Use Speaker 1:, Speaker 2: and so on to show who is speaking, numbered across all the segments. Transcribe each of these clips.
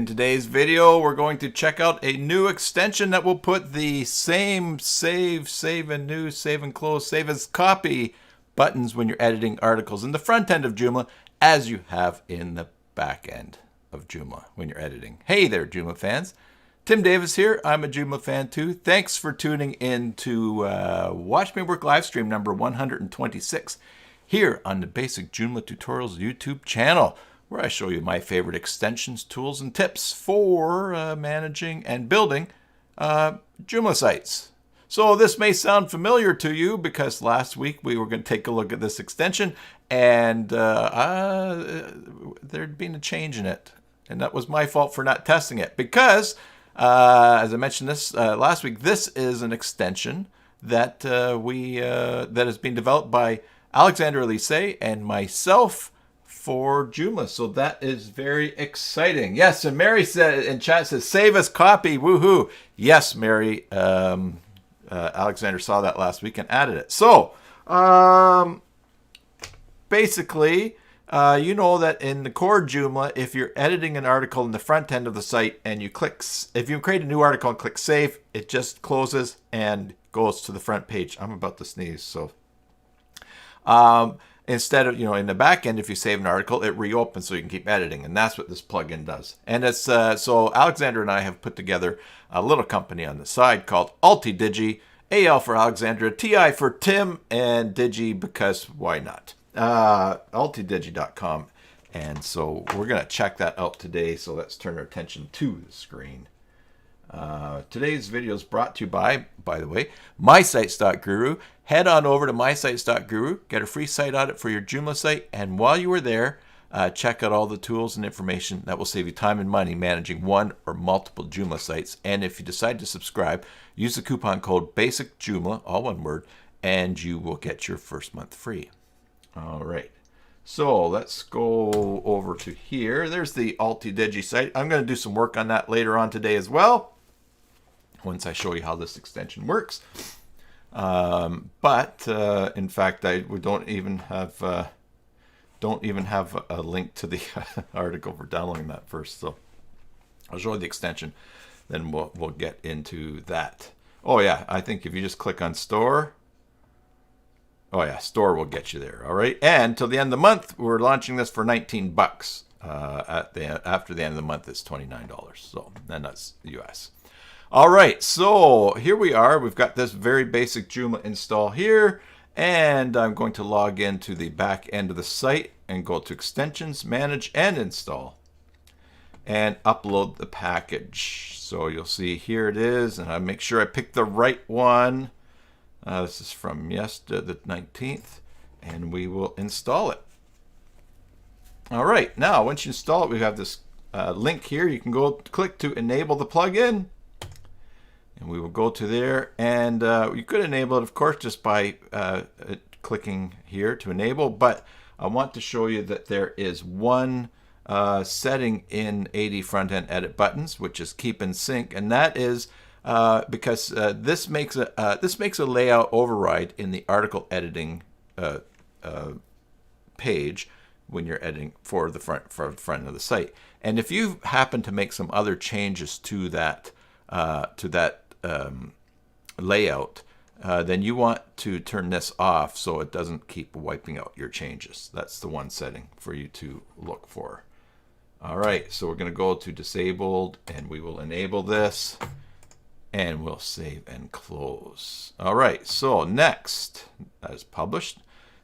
Speaker 1: In today's video, we're going to check out a new extension that will put the same save, save and new, save and close, save as copy buttons when you're editing articles in the front end of Joomla as you have in the back end of Joomla when you're editing. Hey there, Joomla fans. Tim Davis here. I'm a Joomla fan too. Thanks for tuning in to Watch Me Work live stream number 126 here on the Basic Joomla Tutorials YouTube channel, where I show you my favorite extensions, tools, and tips for managing and building Joomla sites. So this may sound familiar to you because last week we were going to take a look at this extension and there'd been a change in it. And that was my fault for not testing it because, as I mentioned this last week, this is an extension that that has been developed by Alexander Elise and myself for Joomla. So that is very exciting. Yes, and Mary said in chat, says, save as copy, woohoo. Yes, Mary, Alexander saw that last week and added it. So basically, you know that in the core Joomla, if you're editing an article in the front end of the site and you click, if you create a new article and click save, it just closes and goes to the front page. I'm about to sneeze, so instead of, in the back end, if you save an article, it reopens so you can keep editing. And that's what this plugin does. And it's so Alexander and I have put together a little company on the side called AltiDigi, AL for Alexandra, TI for Tim, and Digi because why not? AltiDigi.com. And so we're going to check that out today. So let's turn our attention to the screen. Today's video is brought to you by the way, mysites.guru. Head on over to mysites.guru, get a free site audit for your Joomla site, and while you are there, check out all the tools and information that will save you time and money managing one or multiple Joomla sites. And if you decide to subscribe, use the coupon code BASICJOOMLA, all one word, and you will get your first month free. All right. So let's go over to here. There's the AltiDigi site. I'm going to do some work on that later on today as well, once I show you how this extension works. But in fact, we don't even have a link to the article for downloading that first. So I'll show you the extension, then we'll get into that. Oh yeah, I think if you just click on store. Oh yeah, store will get you there. All right, and till the end of the month, we're launching this for $19. After the end of the month, it's $29. So then that's US. All right, so here we are. We've got this very basic Joomla install here, and I'm going to log into the back end of the site and go to extensions, manage, and install, and upload the package. So you'll see here it is, and I make sure I pick the right one. This is from yesterday, the 19th, and we will install it. All right, now once you install it, we have this link here. You can go click to enable the plugin. And we will go to there, and you could enable it, of course, just by clicking here to enable. But I want to show you that there is one setting in AD front-end edit buttons, which is keep in sync, and that is because this makes a layout override in the article editing page when you're editing for the front of the site. And if you happen to make some other changes to that layout, then you want to turn this off so it doesn't keep wiping out your changes. That's the one setting for you to look for. All right, so we're going to go to disabled, and we will enable this, and we'll save and close. All right, so next, as published.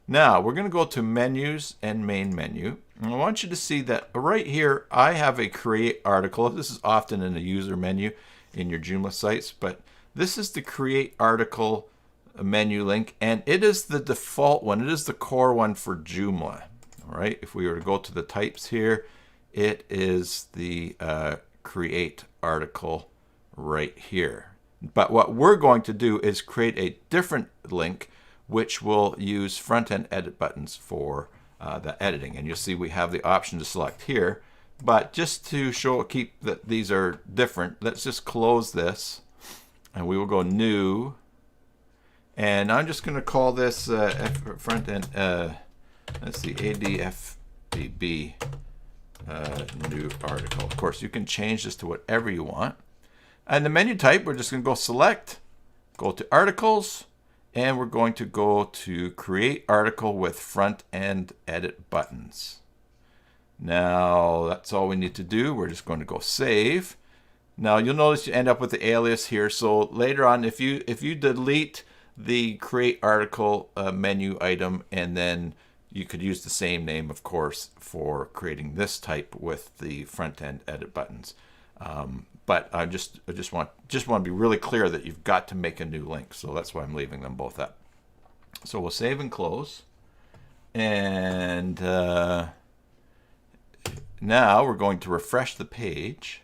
Speaker 1: Now we're going to go to menus and main menu. And I want you to see that right here I have a create article. This is often in the user menu in your Joomla sites, but this is the create article menu link, and it is the default one. It is the core one for Joomla. All right, if we were to go to the types here, it is the create article right here. But what we're going to do is create a different link which will use front-end edit buttons for the editing, and you'll see we have the option to select here. But just to keep that these are different, let's just close this, and we will go new. And I'm just going to call this front end. Let's see, ADFBB new article. Of course, you can change this to whatever you want. And the menu type, we're just going to go select, go to articles, and we're going to go to create article with front end edit buttons. Now, that's all we need to do. We're just going to go save. Now, you'll notice you end up with the alias here. So later on, if you delete the create article menu item, and then you could use the same name, of course, for creating this type with the front end edit buttons. But I just want to be really clear that you've got to make a new link. So that's why I'm leaving them both up. So we'll save and close. And now we're going to refresh the page.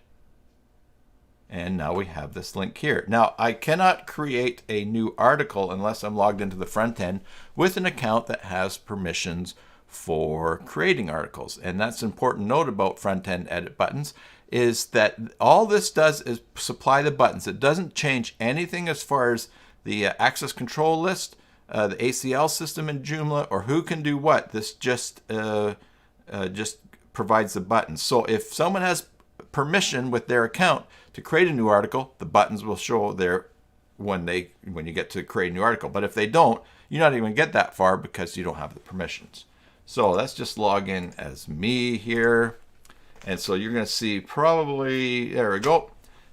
Speaker 1: And now we have this link here. Now, I cannot create a new article unless I'm logged into the front end with an account that has permissions for creating articles. And that's an important note about front end edit buttons, is that all this does is supply the buttons. It doesn't change anything as far as the access control list, the ACL system in Joomla, or who can do what. This just provides the buttons. So if someone has permission with their account to create a new article, the buttons will show there when you get to create a new article. But if they don't, you're not even going to get that far because you don't have the permissions. So let's just log in as me here. And so you're going to see probably, there we go.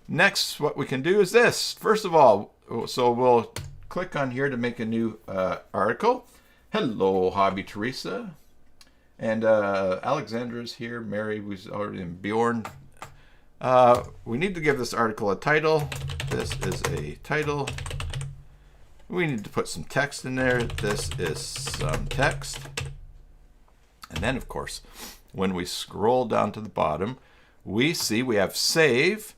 Speaker 1: Next, what we can do is this. First of all, so we'll click on here to make a new article. Hello, Hobby Teresa. And Alexandra's here. Mary was already in Bjorn. We need to give this article a title. This is a title. We need to put some text in there. This is some text. And then, of course, when we scroll down to the bottom, we see we have save,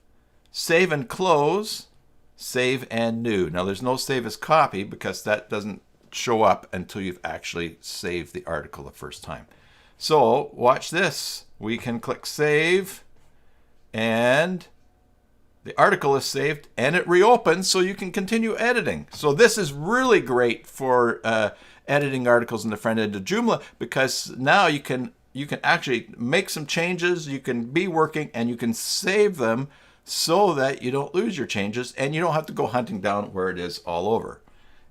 Speaker 1: save and close, save and new. Now, there's no save as copy because that doesn't show up until you've actually saved the article the first time. So watch this. We can click save, and the article is saved and it reopens so you can continue editing. So this is really great for editing articles in the front end of Joomla, because now you can actually make some changes, you can be working, and you can save them so that you don't lose your changes and you don't have to go hunting down where it is all over.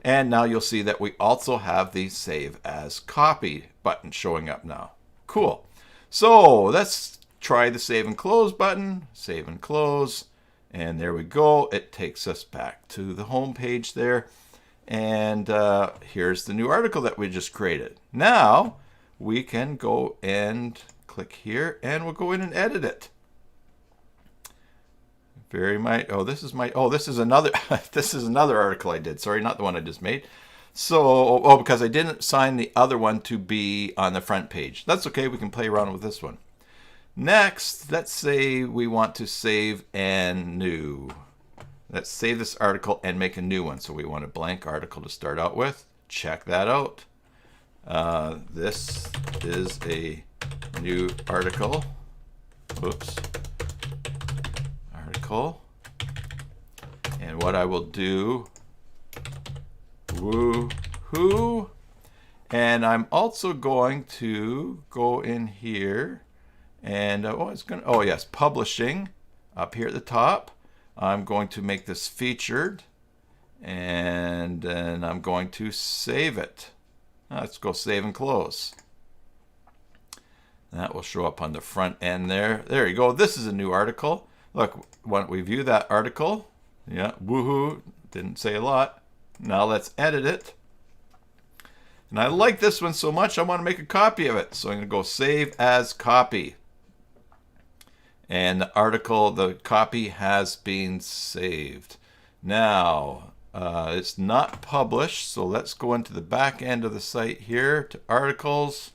Speaker 1: And now you'll see that we also have the save as copy button showing up now. Cool. So let's try the save and close button. Save and close. And there we go. It takes us back to the home page there. And here's the new article that we just created. Now we can go and click here and we'll go in and edit it. This is another this is another article I did. Sorry, not the one I just made. So, because I didn't sign the other one to be on the front page. That's okay, we can play around with this one. Next, let's say we want to save and new. Let's save this article and make a new one. So we want a blank article to start out with. Check that out. This is a new article. Oops. Article. And what I will do, woohoo. And I'm also going to go in here and, yes, publishing up here at the top. I'm going to make this featured, and then I'm going to save it. Let's go save and close. That will show up on the front end there. There you go. This is a new article. Look, when we view that article, yeah, woohoo, didn't say a lot. Now let's edit it. And I like this one so much, I want to make a copy of it. So I'm going to go save as copy. And the article, the copy has been saved. Now, it's not published, so let's go into the back end of the site here to articles.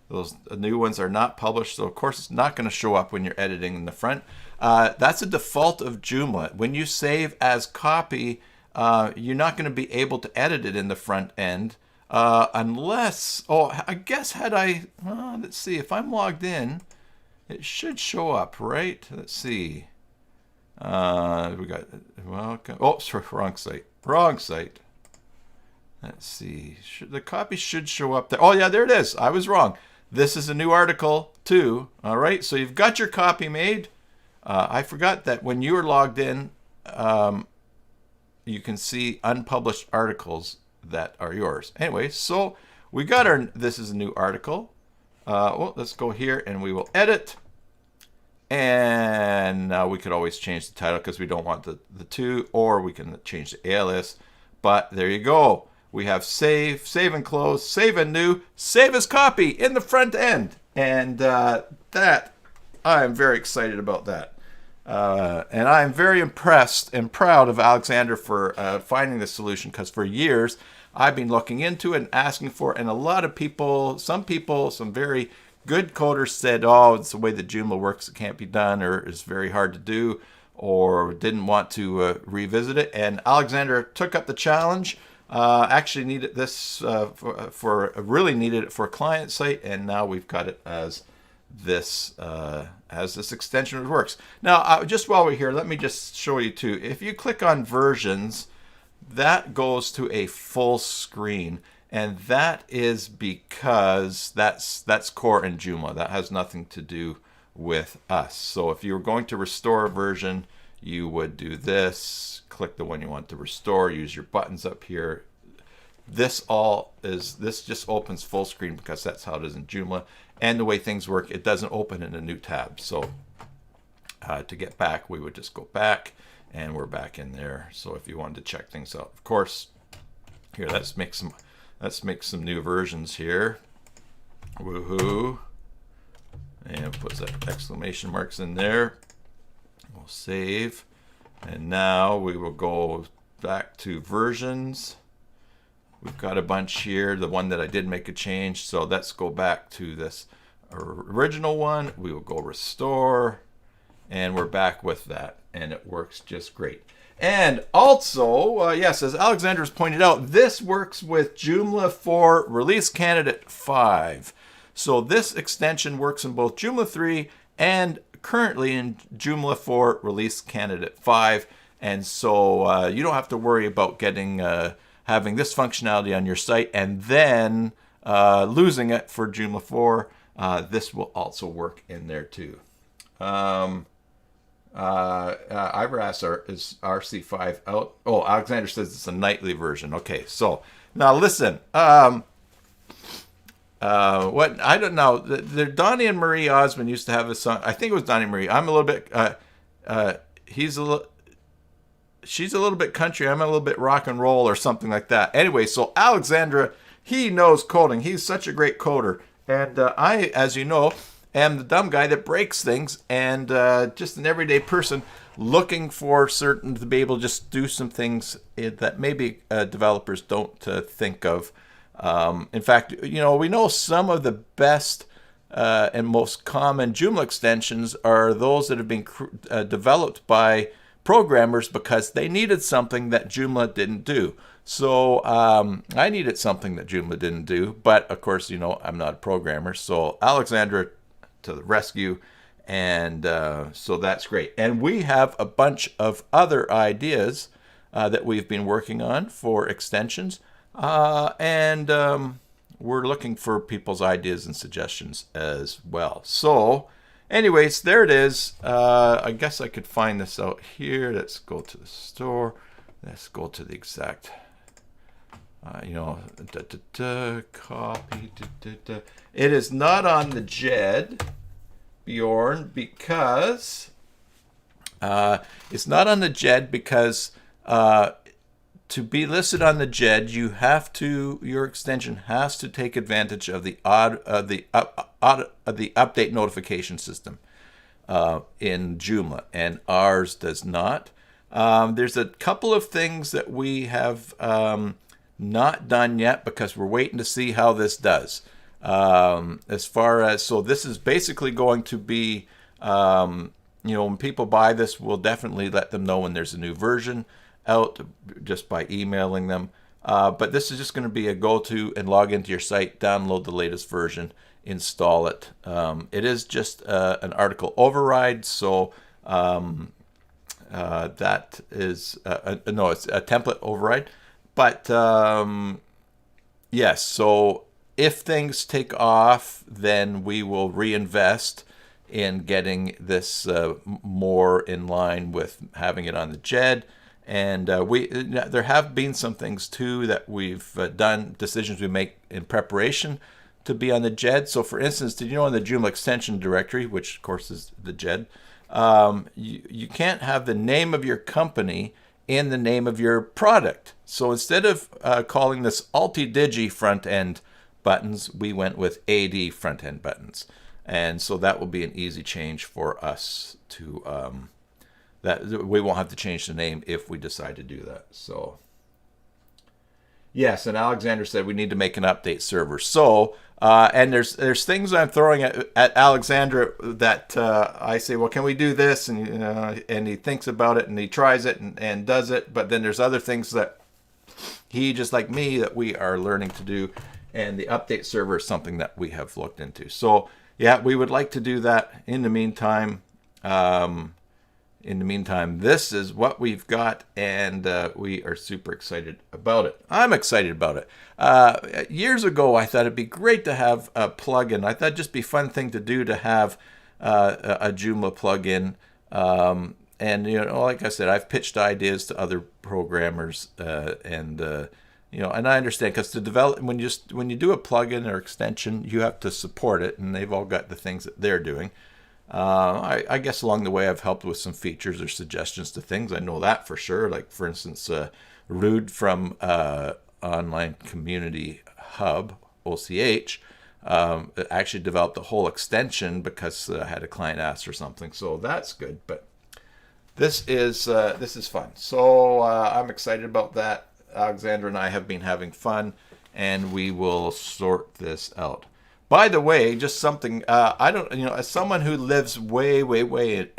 Speaker 1: Those new ones are not published, so of course it's not going to show up when you're editing in the front. That's a default of Joomla. When you save as copy, you're not going to be able to edit it in the front end unless, I guess let's see, if I'm logged in, it should show up, right? Let's see. We got, wrong site. Wrong site. Let's see. The copy should show up there. Oh, yeah, there it is. I was wrong. this is a new article too. All right, so you've got your copy made. I forgot that when you were logged in, you can see unpublished articles that are yours. Anyway, so we got our, this is a new article. Well, let's go here and we will edit. And now we could always change the title because we don't want the two, or we can change the alias. But there you go. We have save, save and close, save and new, save as copy in the front end. And that, I'm very excited about that. And I'm very impressed and proud of Alexander for finding this solution, because for years I've been looking into it and asking for it. And a lot of people, some very good coders said, oh, it's the way that Joomla works, it can't be done, or it's very hard to do, or didn't want to revisit it. And Alexander took up the challenge. Actually needed this really needed it for a client site, and now we've got it as this extension which works. Now, just while we're here, let me just show you too. If you click on versions, that goes to a full screen, and that is because that's core in Joomla. That has nothing to do with us. So if you were going to restore a version, you would do this, click the one you want to restore, use your buttons up here. This just opens full screen because that's how it is in Joomla. And the way things work, it doesn't open in a new tab. So to get back, we would just go back, and we're back in there. So if you wanted to check things out, of course, here, let's make some new versions here. Woohoo. And put some exclamation marks in there. We'll save. And now we will go back to versions. We've got a bunch here, the one that I did make a change. So let's go back to this original one. We will go restore, and we're back with that, and it works just great. And also, yes, as Alexander's pointed out, this works with Joomla for Release Candidate 5. So this extension works in both Joomla 3 and currently in Joomla for Release Candidate 5. And so you don't have to worry about getting having this functionality on your site and then losing it for Joomla 4. This will also work in there too. Iverasar is RC5 out. Oh, Alexander says it's a nightly version. Okay, so now listen. What I don't know. Donnie and Marie Osmond used to have a song. I think it was Donnie and Marie. I'm a little bit. She's a little bit country. I'm a little bit rock and roll or something like that. Anyway, so Alexandra, he knows coding. He's such a great coder, and I, as you know, am the dumb guy that breaks things, and just an everyday person looking for certain to be able to just do some things that maybe developers don't think of. In fact, you know, we know some of the best and most common Joomla extensions are those that have been developed by programmers because they needed something that Joomla didn't do. So I needed something that Joomla didn't do, but of course, you know, I'm not a programmer. So Alexandra to the rescue, and so that's great. And we have a bunch of other ideas that we've been working on for extensions, and we're looking for people's ideas and suggestions as well. So anyways, there it is. I guess I could find this out here. Let's go to the store. Let's go to the exact, you know, copy. It is not on the JED, Bjorn, because it's not on the JED because to be listed on the JED, you have to, your extension has to take advantage of the update notification system in Joomla, and ours does not. There's a couple of things that we have not done yet because we're waiting to see how this does. As far as, so this is basically going to be, you know, when people buy this, we'll definitely let them know when there's a new version out just by emailing them. But this is just going to be a go-to and log into your site, download the latest version, install it. It is just an article override, so that is no, it's a template override. But yes, so If things take off, then we will reinvest in getting this more in line with having it on the JED. And there have been some things too that we've done, decisions we make in preparation to be on the JED. So for instance, did you know in the Joomla extension directory, which of course is the JED, you can't have the name of your company in the name of your product. So instead of calling this AltiDigi front-end buttons, we went with AD front-end buttons. And so that will be an easy change for us to, that we won't have to change the name if we decide to do that. So yes, and Alexander said we need to make an update server. So, and there's things I'm throwing at Alexander that I say, well, can we do this? And he thinks about it and he tries it and does it. But then there's other things that he, just like me, that we are learning to do. And the update server is something that we have looked into. So yeah, we would like to do that. In the meantime, this is what we've got, and we are super excited about it. I'm excited about it. Years ago, I thought it'd be great to have a plugin. I thought it'd just be a fun thing to do to have a Joomla plugin. And like I said, I've pitched ideas to other programmers, and I understand, because to develop, when you do a plugin or extension, you have to support it, and they've all got the things that they're doing. I guess along the way I've helped with some features or suggestions to things. I know that for sure. Like for instance, Rude from Online Community Hub, OCH, actually developed a whole extension because I had a client ask for something. So that's good. But this is fun. So I'm excited about that. Alexander and I have been having fun, and we will sort this out. By the way, just something, I don't, as someone who lives way, way, way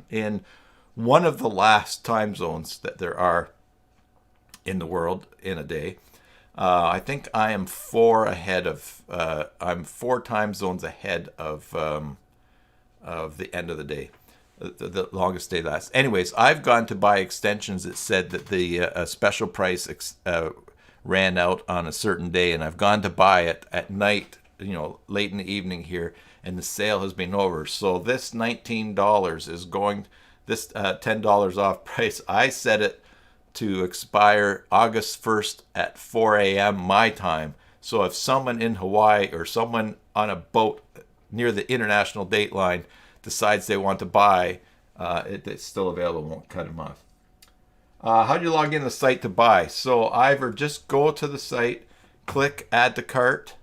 Speaker 1: in one of the last time zones that there are in the world in a day, I think I am I'm 4 time zones ahead of the end of the day. The longest day lasts. Anyways, I've gone to buy extensions that said that the special price ran out on a certain day, and I've gone to buy it at night, late in the evening here, and the sale has been over. So this $19 is going, this $10 off price, I set it to expire August 1st at 4 a.m. my time. So if someone in Hawaii or someone on a boat near the international date line decides they want to buy, it's still available, won't cut them off. How do you log in the site to buy? So either just go to the site, click add to cart,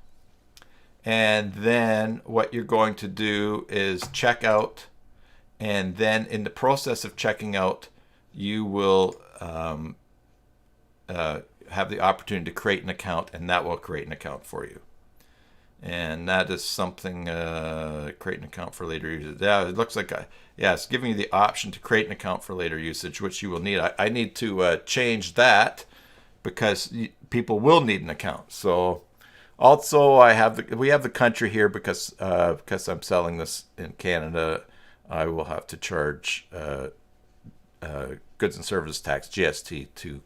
Speaker 1: and then what you're going to do is check out, and then in the process of checking out, you will have the opportunity to create an account, and that will create an account for you. And that is something, create an account for later usage. Yeah, it looks like, it's giving you the option to create an account for later usage, which you will need. I need to change that because people will need an account. So also we have the country here because I'm selling this in Canada. I will have to charge goods and services tax, GST, to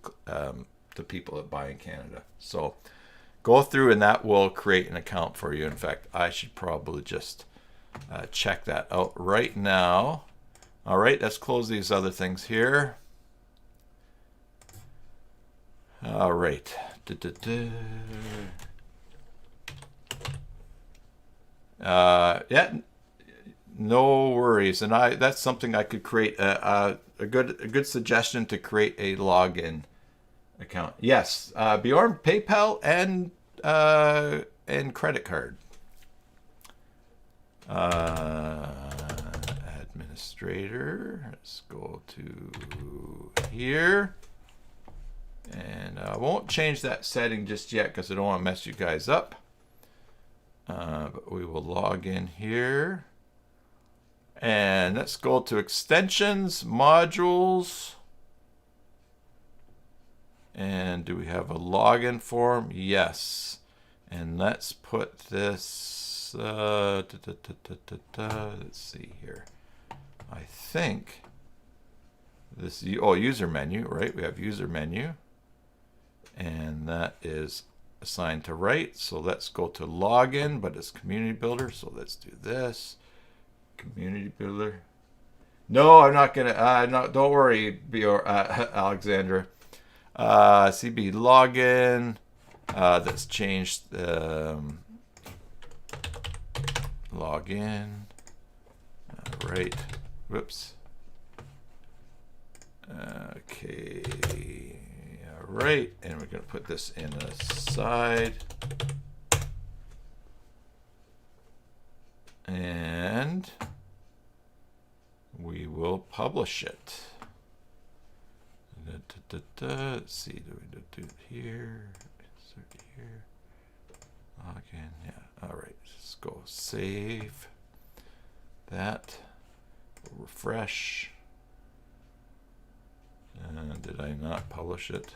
Speaker 1: people that buy in Canada. So go through and that will create an account for you. In fact, I should probably just check that out right now. All right, let's close these other things here. All right. Yeah, no worries. And that's something I could create a good suggestion to create a login account. Yes, Bjorn, PayPal and credit card. Administrator. Let's go to here, and I won't change that setting just yet because I don't want to mess you guys up. But we will log in here, and let's go to extensions, modules. And do we have a login form? Yes. And let's put this, let's see here. I think this, user menu, right? We have user menu. And that is assigned to write. So let's go to login, but it's community builder. So let's do this. Community builder. No, I'm not gonna. No, don't worry, Alexandra. CB login. That's changed. Login. Right. Whoops. Okay. All right, and we're gonna put this in a side. And we will publish it. Let's see, do we do it here? Insert here. Login, yeah. All right, let's go save that. Refresh. Did I not publish it?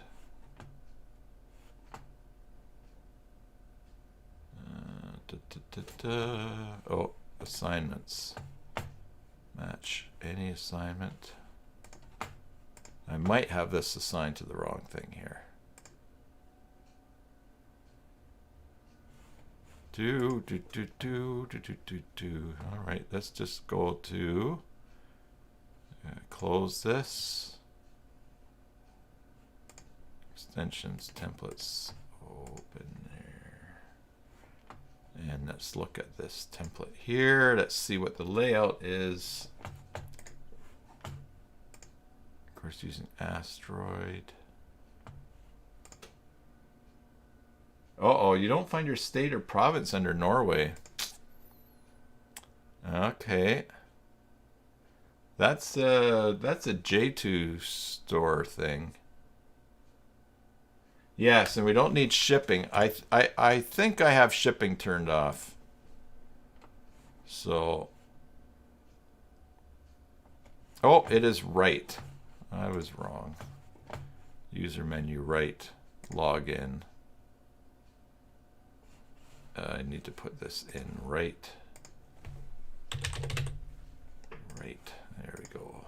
Speaker 1: Oh, assignments. Match any assignment. I might have this assigned to the wrong thing here. All right, let's just go to close this. Extensions, templates, open there. And let's look at this template here. Let's see what the layout is. Of course, using asteroid. Uh-oh, you don't find your state or province under Norway. Okay. That's a J2 store thing. Yes, and we don't need shipping. I think I have shipping turned off. So, oh, it is right. I was wrong. User menu right, login. I need to put this in right. Right, there we go.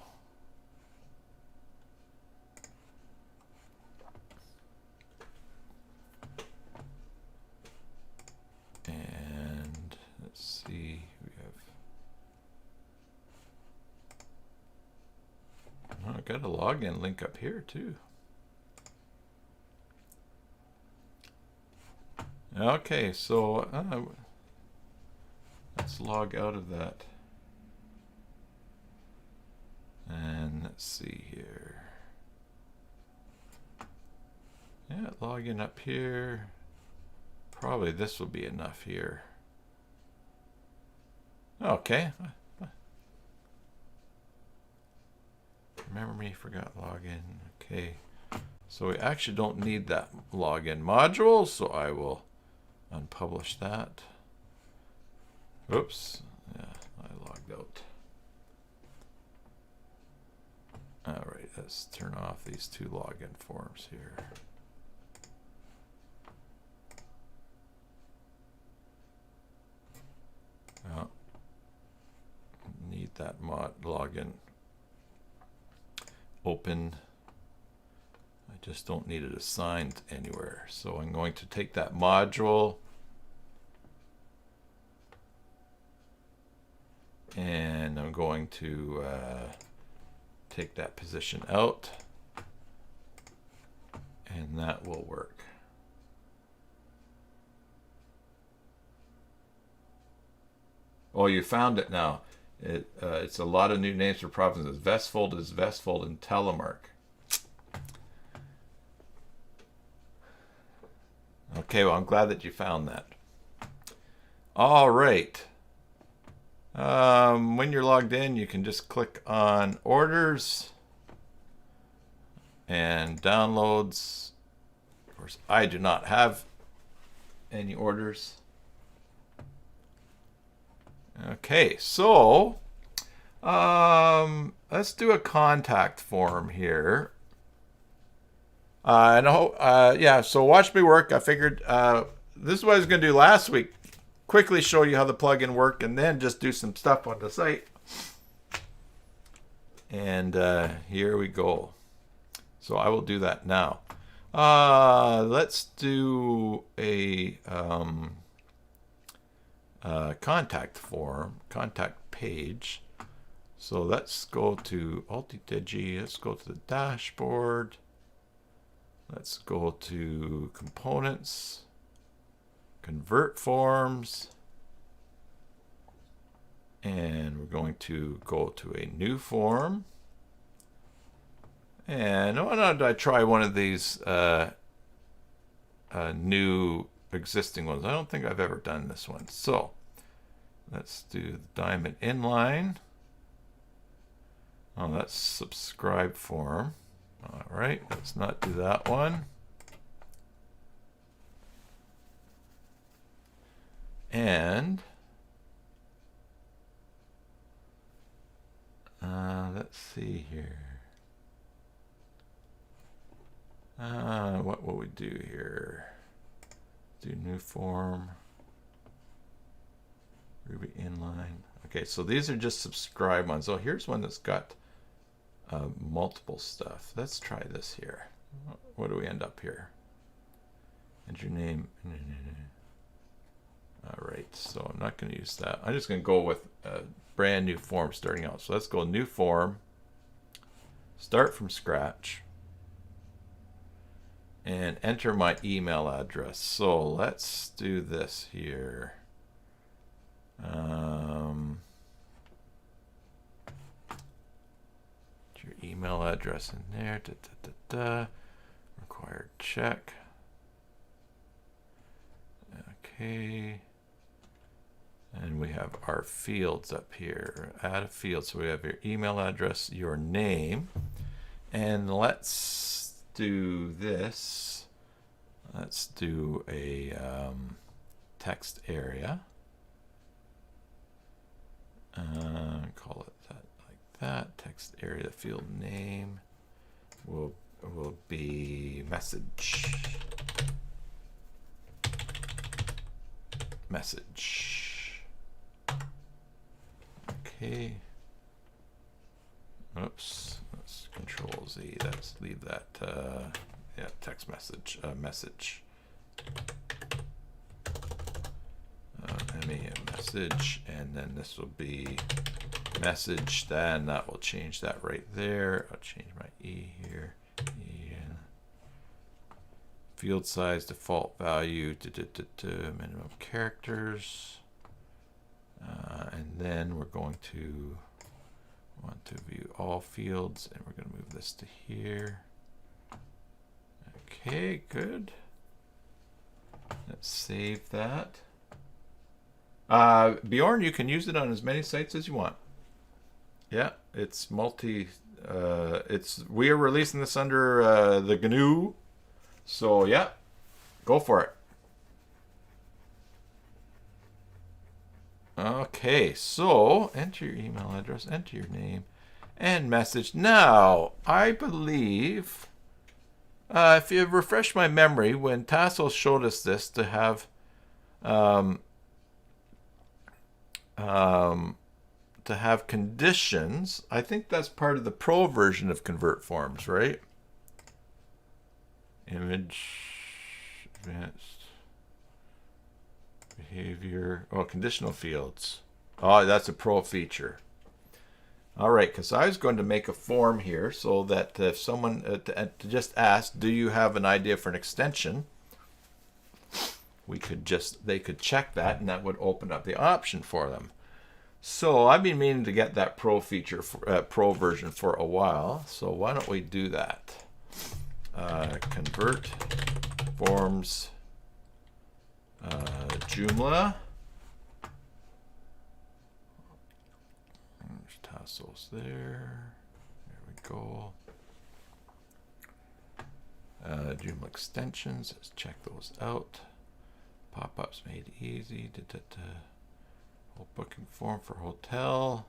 Speaker 1: And let's see, we have, oh, I got a login link up here too. Okay, so let's log out of that. And let's see here. Yeah, login up here. Probably this will be enough here. Okay. Remember me, forgot login. Okay. So we actually don't need that login module, so I will unpublish that. Oops. Yeah, I logged out. All right, let's turn off these two login forms here. Oh, need that mod login open. I just don't need it assigned anywhere. So I'm going to take that module and I'm going to take that position out, and that will work. Oh, you found it now. It's a lot of new names for provinces. Vestfold is Vestfold and Telemark. Okay, well, I'm glad that you found that. All right. When you're logged in, you can just click on orders and downloads. Of course, I do not have any orders. Okay, so let's do a contact form here. Yeah, so watch me work. I figured this is what I was going to do last week. Quickly show you how the plugin worked and then just do some stuff on the site. And here we go. So I will do that now. Let's do a contact form, contact page. So let's go to AltiDigi. Let's go to the dashboard. Let's go to components, convert forms, and we're going to go to a new form. And why don't I try one of these new existing ones? I don't think I've ever done this one. So let's do the diamond inline. Oh, that's subscribe form. All right, let's not do that one. And let's see here. What will we do here? Do new form. Ruby inline. Okay, so these are just subscribe ones. Oh, here's one that's got multiple stuff. Let's try this here. What do we end up here? Enter name. All right, so I'm not going to use that. I'm just going to go with a brand new form starting out. So let's go new form. Start from scratch. And enter my email address. So let's do this here. Your email address in there. Required check. Okay. And we have our fields up here. Add a field. So we have your email address, your name. And let's do this. Let's do a text area. Call it that, like that. Text area field name will be message. Message. Okay. Oops. Let's Control Z. Let's leave that. Yeah, text message. Message. Message, and then this will be message. Then that will change that right there. I'll change my E here. Field size default value minimum characters, and then we're going to want to view all fields, and we're going to move this to here. Okay, good. Let's save that. Bjorn, you can use it on as many sites as you want. Yeah, it's multi. We are releasing this under the GNU. So yeah, go for it. Okay, so enter your email address, enter your name, and message. Now, I believe, if you refresh my memory, when Tasso showed us this to have conditions, I think that's part of the pro version of convert forms, right? Image, advanced behavior. Oh, conditional fields. Oh, that's a pro feature. All right, because I was going to make a form here so that if someone to just ask, do you have an idea for an extension? They could check that, and that would open up the option for them. So I've been meaning to get that pro feature, pro version for a while. So why don't we do that? Convert forms Joomla. There's Tassos there. There we go. Joomla extensions. Let's check those out. Pop-ups made easy. Whole booking form for hotel.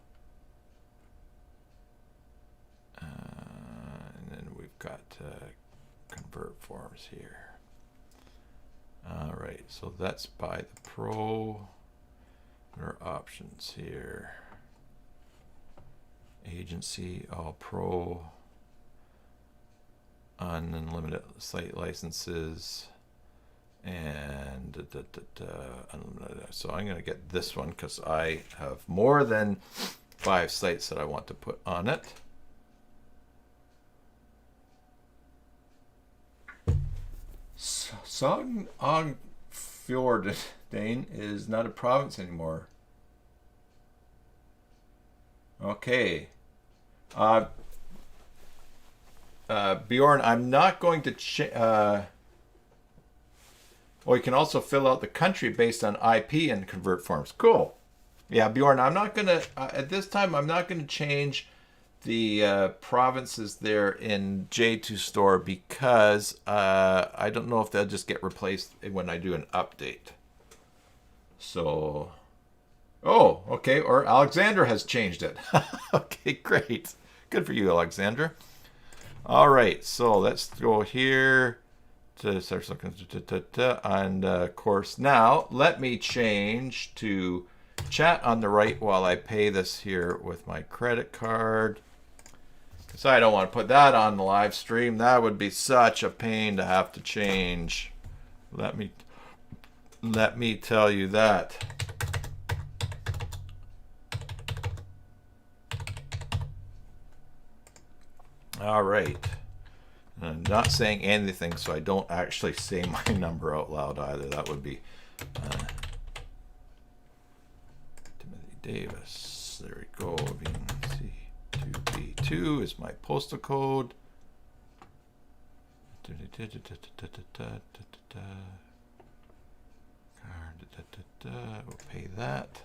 Speaker 1: And then we've got convert forms here. All right, so that's by the pro. What are options here? Agency, all pro. unlimited site licenses, and so I'm going to get this one because I have more than 5 sites that I want to put on it. Sogn og Fjordane is not a province anymore. Okay. Bjorn, I'm not going to you can also fill out the country based on IP and convert forms. Cool. Yeah, Bjorn, I'm not going to, at this time, I'm not going to change the provinces there in J2 Store because I don't know if they'll just get replaced when I do an update. So, oh, okay, or Alexander has changed it. Okay, great. Good for you, Alexander. All right, so let's go here to start looking, and of course, now let me change to chat on the right while I pay this here with my credit card. Because I don't want to put that on the live stream. That would be such a pain to have to change. Let me tell you that. All right. I'm not saying anything, so I don't actually say my number out loud either. That would be Timothy Davis. There we go. C2B2 is my postal code. We'll pay that.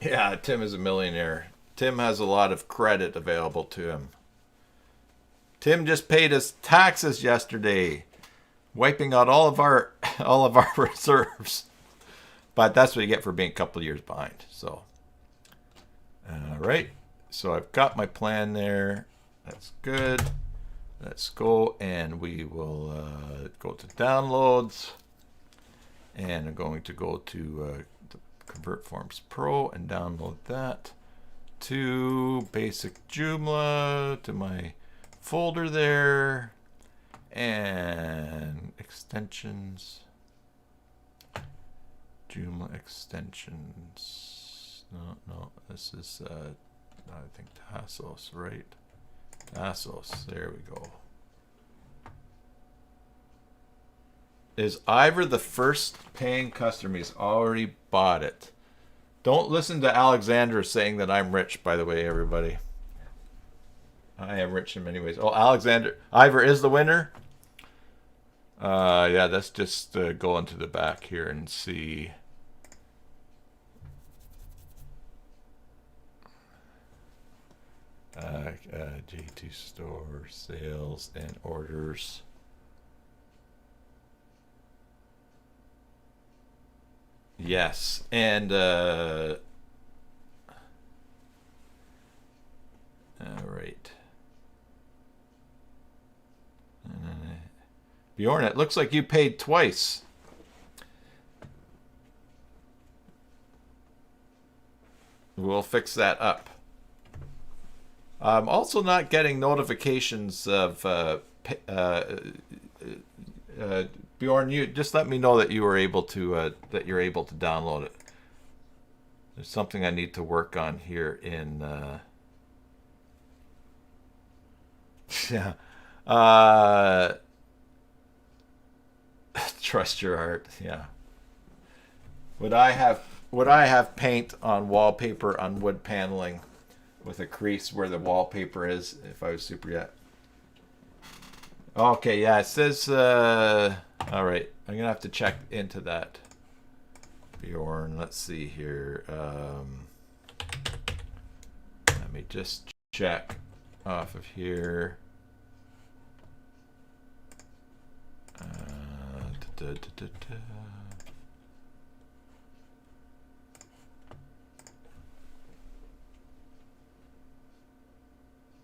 Speaker 1: Yeah, Tim is a millionaire. Tim has a lot of credit available to him. Tim just paid his taxes yesterday, wiping out all of our reserves. But that's what you get for being a couple of years behind. So, all right. So I've got my plan there. That's good. Let's go, and we will go to downloads, and I'm going to go to the Convert Forms Pro and download that to basic Joomla, to my folder there, and extensions, Joomla extensions. No, this is I think Tassos, right? Tassos, there we go. Is Ivor the first paying customer? He's already bought it. Don't listen to Alexander saying that I'm rich, by the way, everybody. I am rich in many ways. Oh, Alexander, Ivor is the winner? Yeah, let's just go into the back here and see. J2 Store, sales and orders. Yes, and all right. Bjorn, it looks like you paid twice. We'll fix that up. I'm also not getting notifications of Bjorn. You just let me know that you were able to that you're able to download it. There's something I need to work on here in yeah. Trust your heart. Yeah. Would I have paint on wallpaper on wood paneling with a crease where the wallpaper is if I was super yet? Okay, yeah, it says all right. I'm gonna have to check into that. Bjorn, let's see here. Let me just check off of here.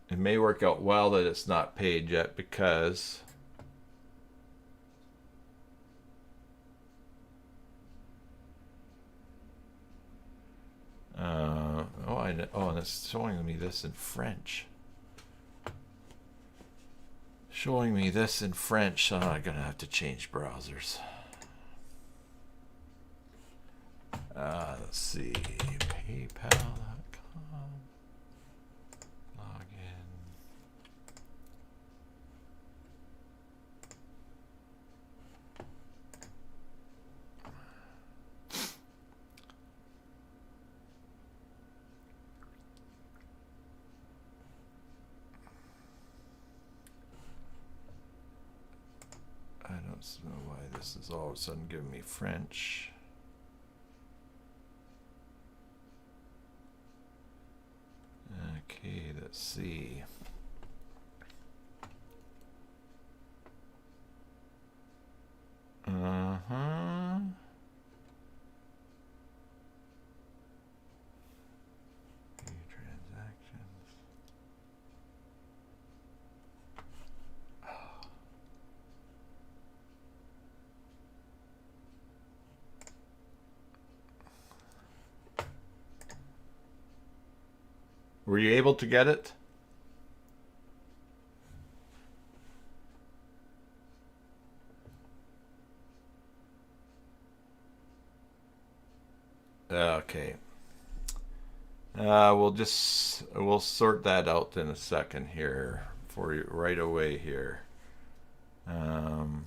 Speaker 1: It may work out well that it's not paid yet because and it's showing me this in French. showing me this in French, so I'm gonna have to change browsers. Let's see, PayPal.com, login. I don't know why this is all of a sudden giving me French. Okay, let's see. Transactions. Were you able to get it? Okay. We'll sort that out in a second here for you right away here. I'm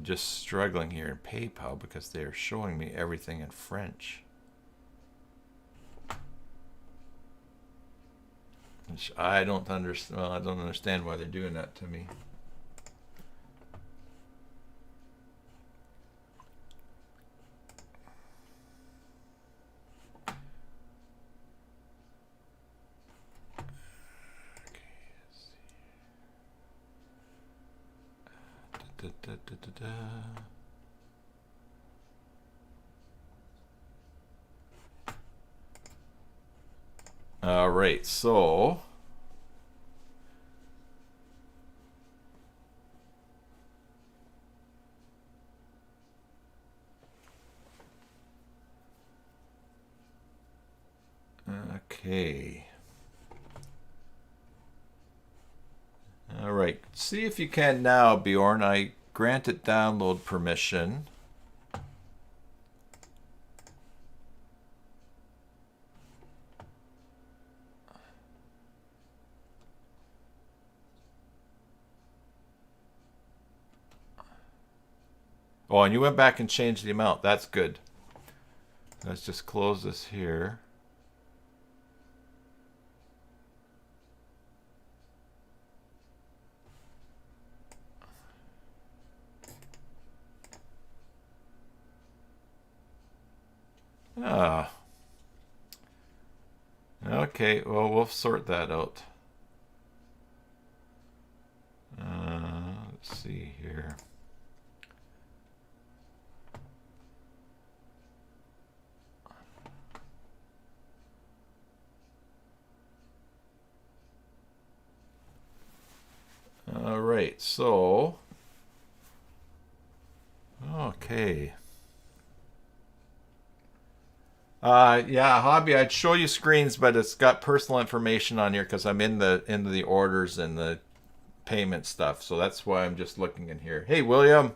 Speaker 1: just struggling here in PayPal because they're showing me everything in French. Which I don't understand. Well, I don't understand why they're doing that to me. All right, so okay. All right, see if you can now, Bjorn. I granted download permission. Oh, and you went back and changed the amount. That's good. Let's just close this here. Ah. Okay, well, we'll sort that out. Let's see here. All right, so, okay. Yeah, Hobby, I'd show you screens, but it's got personal information on here because I'm into the orders and the payment stuff. So that's why I'm just looking in here. Hey, William.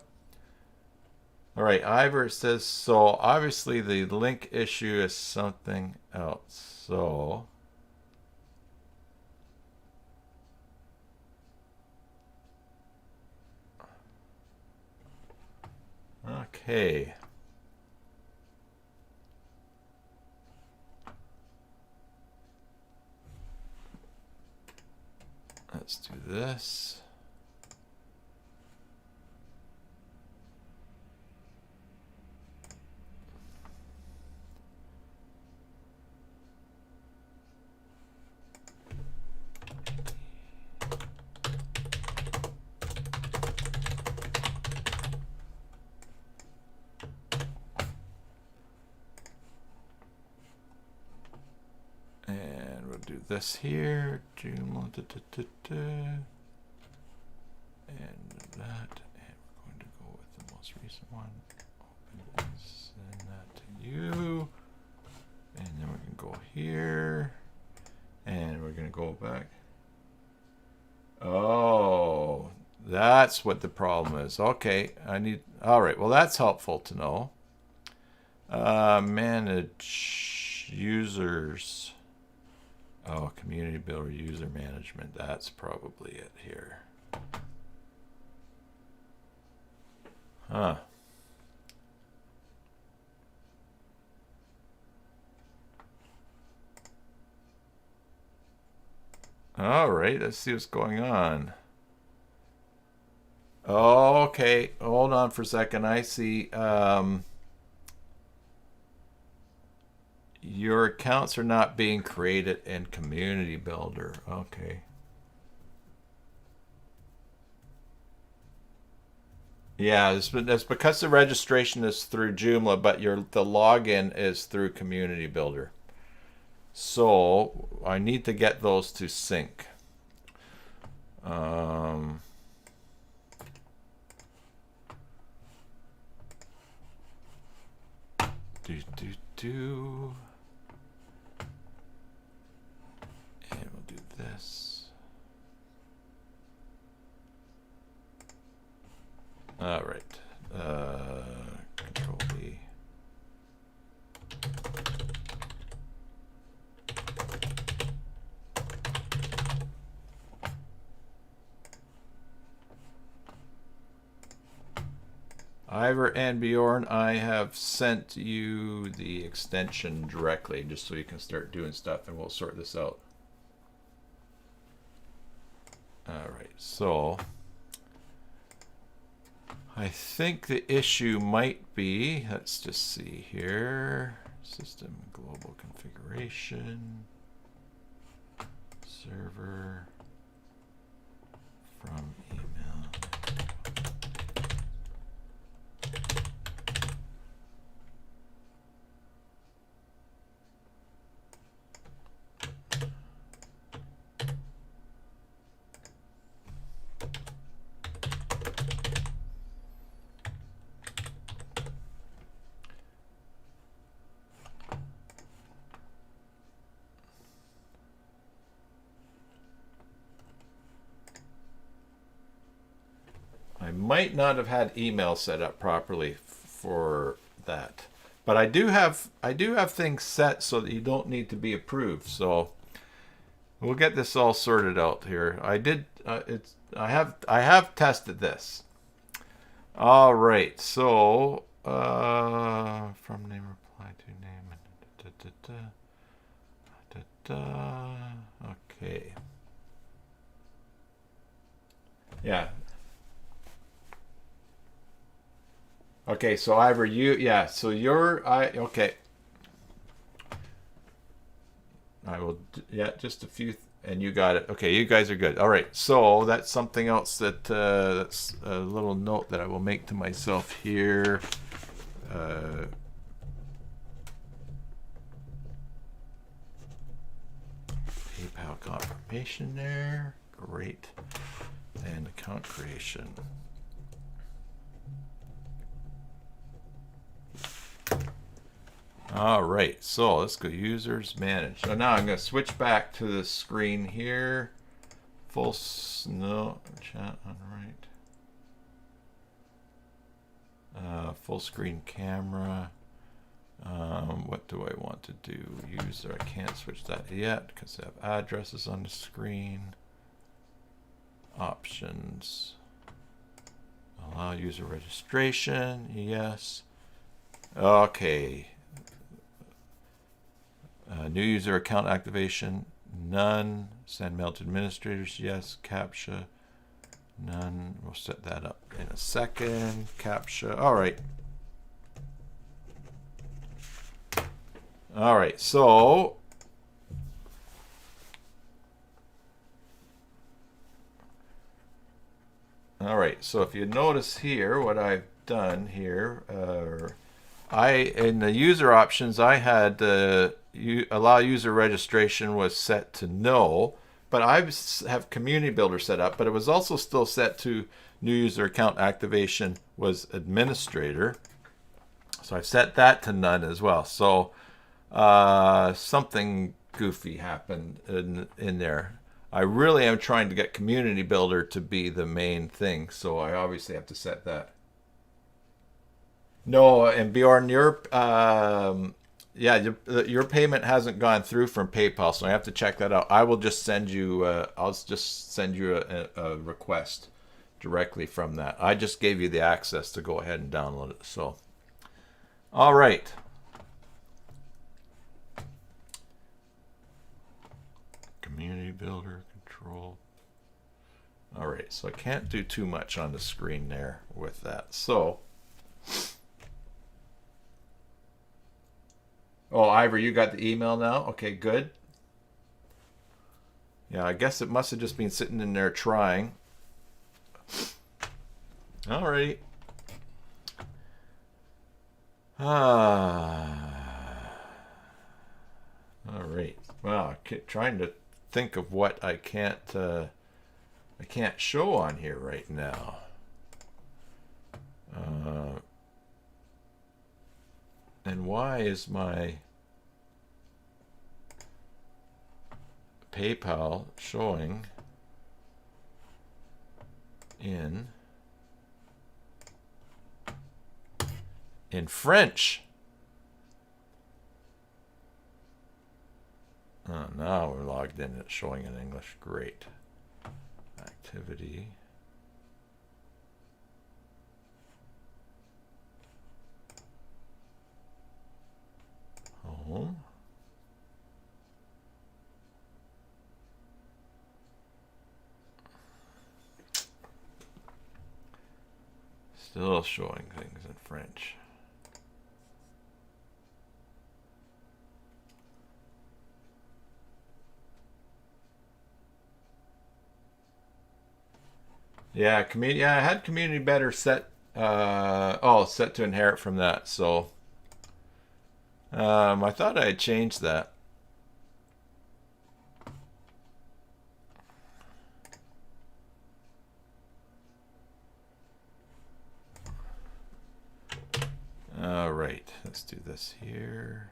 Speaker 1: All right, Ivor says, so obviously the link issue is something else. So, okay. Let's do this. And we'll do this here. Joomla, and that. And we're going to go with the most recent one. Open and send that to you. And then we can go here. And we're we're going to go back. Oh, that's what the problem is. Okay, all right, well, that's helpful to know. Manage users. Oh, community builder user management. That's probably it here. Huh. All right, let's see what's going on. Okay, hold on for a second. I see. Your accounts are not being created in Community Builder. Okay. Yeah, it's because the registration is through Joomla, but the login is through Community Builder. So I need to get those to sync. And we'll do this. All right. Control V. Ivor and Bjorn, I have sent you the extension directly just so you can start doing stuff, and we'll sort this out. All right, so I think the issue might be, let's just see here, system global configuration, server from email. I might not have had email set up properly for that, but I do have things set so that you don't need to be approved. So we'll get this all sorted out here. I have tested this. All right, so from name reply to name. Okay. Yeah. Okay, so Ivor, so okay. I will, just a few, and you got it. Okay, you guys are good. All right, so that's something else that's a little note that I will make to myself here. PayPal confirmation there. Great. And account creation. All right, so let's go users manage. So now I'm going to switch back to the screen here. Full snow chat on right. Full screen camera. What do I want to do? User, I can't switch that yet because I have addresses on the screen. Options. Allow user registration. Yes. Okay. New user account activation, none. Send mail to administrators, yes. CAPTCHA, none. We'll set that up in a second. CAPTCHA, all right. All right, so if you notice here, what I've done here, in the user options, I had allow user registration was set to no, but I have Community Builder set up, but it was also still set to new user account activation was administrator. So I've set that to none as well. So something goofy happened in there. I really am trying to get Community Builder to be the main thing, so I obviously have to set that. No, and Bjorn, your payment hasn't gone through from PayPal, so I have to check that out. I will just send you. I'll just send you a request directly from that. I just gave you the access to go ahead and download it. So, all right. Community Builder control. All right, so I can't do too much on the screen there with that. So. Oh, Ivor, you got the email now? Okay, good. Yeah, I guess it must have just been sitting in there trying. All right. All right. Well, I'm trying to think of what I can't show on here right now. And why is my PayPal showing in French? Oh, now we're logged in. It's showing in English. Great. Activity. Home. Still showing things in French. Yeah, I had Community Better set. Set to inherit from that. So, I thought I had changed that. All right, let's do this here.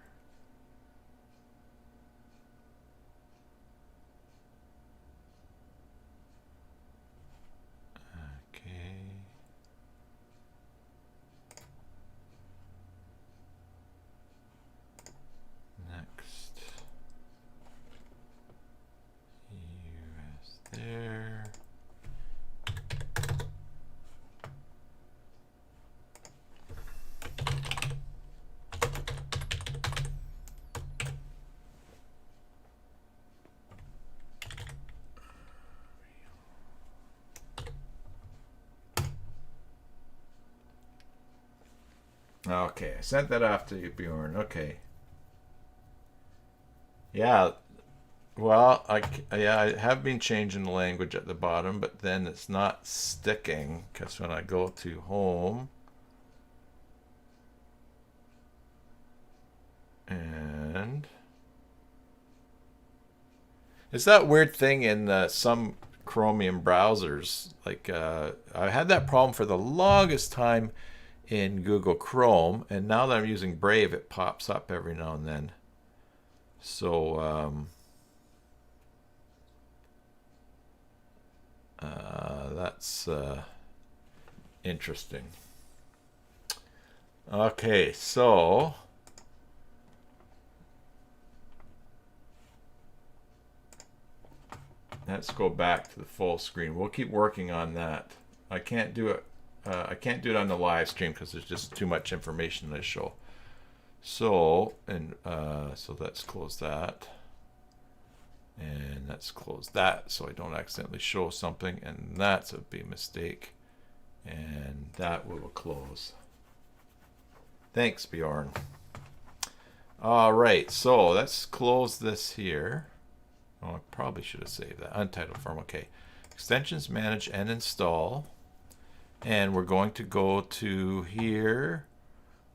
Speaker 1: There. Okay, I sent that off to you, Bjorn. Okay. Yeah. Well, I have been changing the language at the bottom, but then it's not sticking because when I go to home and it's that weird thing in some Chromium browsers. Like I had that problem for the longest time in Google Chrome, and now that I'm using Brave, it pops up every now and then. So that's interesting. Okay, so let's go back to the full screen. We'll keep working on that. I can't do it. I can't do it on the live stream because there's just too much information to show. So so let's close that. And let's close that so I don't accidentally show something, and that's a big mistake. And that will close. Thanks, Bjorn. All right, so let's close this here. Oh, I probably should have saved that. Untitled form, okay. Extensions, manage and install. And we're going to go to here,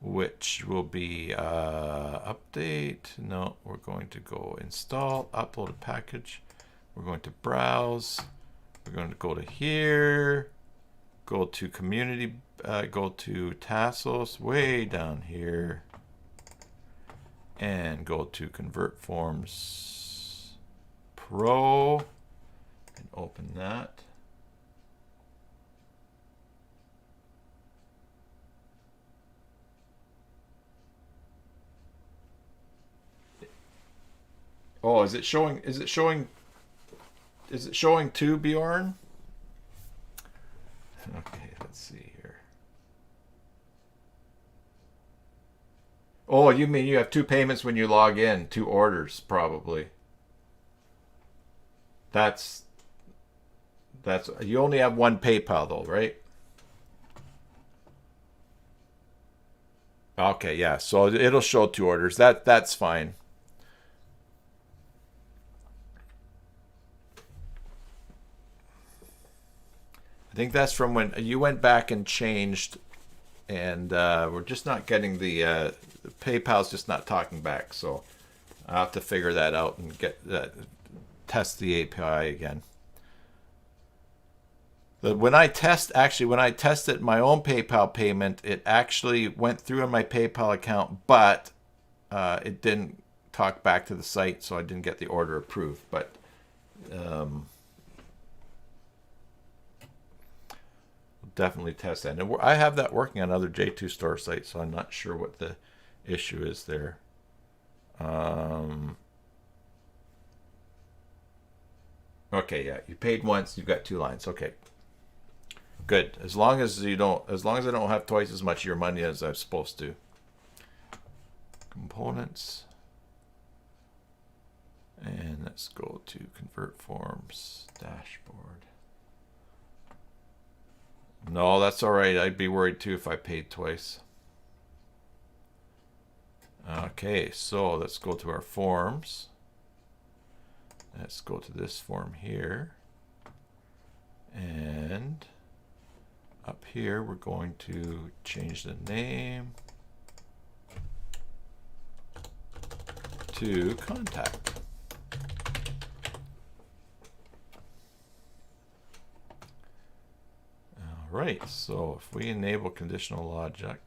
Speaker 1: which will be update. No, we're going to go install, upload a package. We're going to browse. We're going to go to here, go to community, go to Tassos, way down here. and go to Convert Forms Pro and open that. Oh, is it showing? Is it showing? Is it showing two, Bjorn? Okay, let's see here. Oh, you mean you have two payments when you log in, two orders probably. That's you only have one PayPal though, right? Okay, yeah. So it'll show two orders. That's fine. I think that's from when you went back and changed, and we're just not getting the PayPal's just not talking back. So I'll have to figure that out and get test the API again. When I tested my own PayPal payment, it actually went through on my PayPal account, but it didn't talk back to the site, so I didn't get the order approved. But definitely test that. And I have that working on other J2 store sites, so I'm not sure what the issue is there. Okay, yeah, you paid once, you've got two lines. Okay, good. As long as I don't have twice as much of your money as I'm supposed to. Components. And let's go to Convert Forms Dashboard. No, that's all right. I'd be worried too if I paid twice. Okay, so let's go to our forms. Let's go to this form here. And up here, we're going to change the name to contact. All right, so if we enable conditional logic,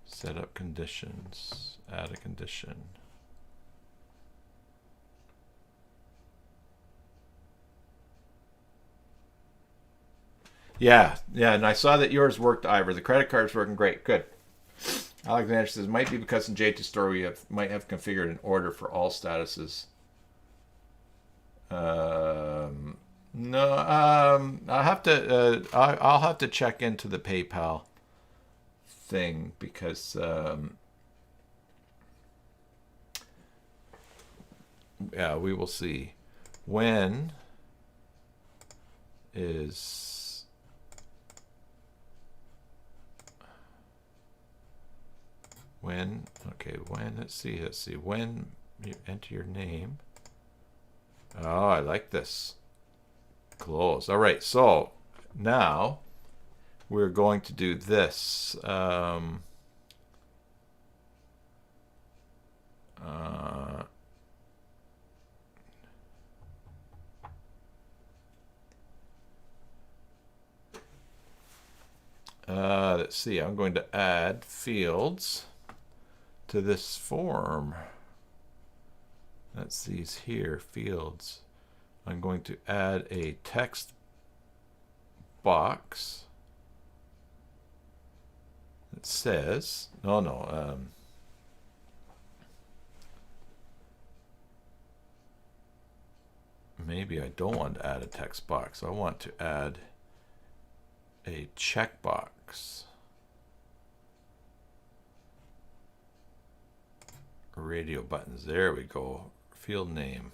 Speaker 1: set up conditions, add a condition. Yeah, and I saw that yours worked, Ivor. The credit card's working great. Good. Alexander says, might be because in J2 Store we might have configured an order for all statuses. No, I'll have to check into the PayPal thing because yeah, we will see. When is let's see when you enter your name. Oh, I like this. Close. All right, so now we're going to do this. Let's see, I'm going to add fields to this form. That's these here, fields. I'm going to add a text box that says, maybe I don't want to add a text box. I want to add a checkbox. Radio buttons. There we go. Field name.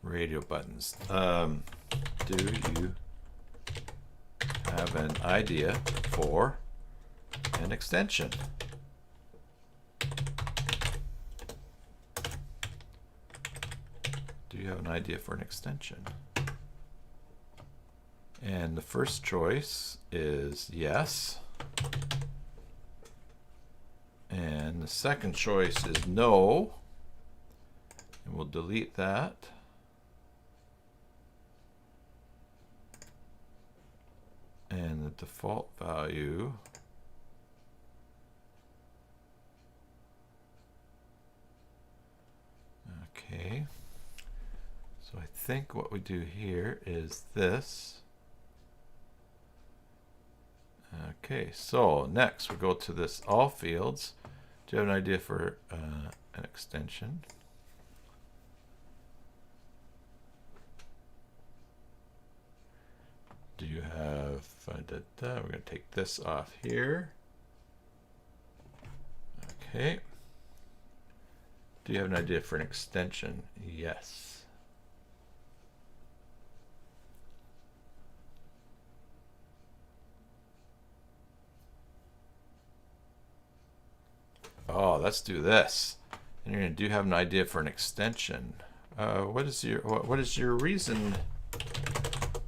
Speaker 1: Radio buttons. Do you have an idea for an extension? Do you have an idea for an extension? And the first choice is yes. And the second choice is no. And we'll delete that. And the default value So I think what we do here is this. Okay, so next we go to this all fields. Do you have an idea for an extension? Do you have, we're going to take this off here. Okay. Do you have an idea for an extension? Yes. Oh, let's do this. And you're going to do have an idea for an extension. What is your reason?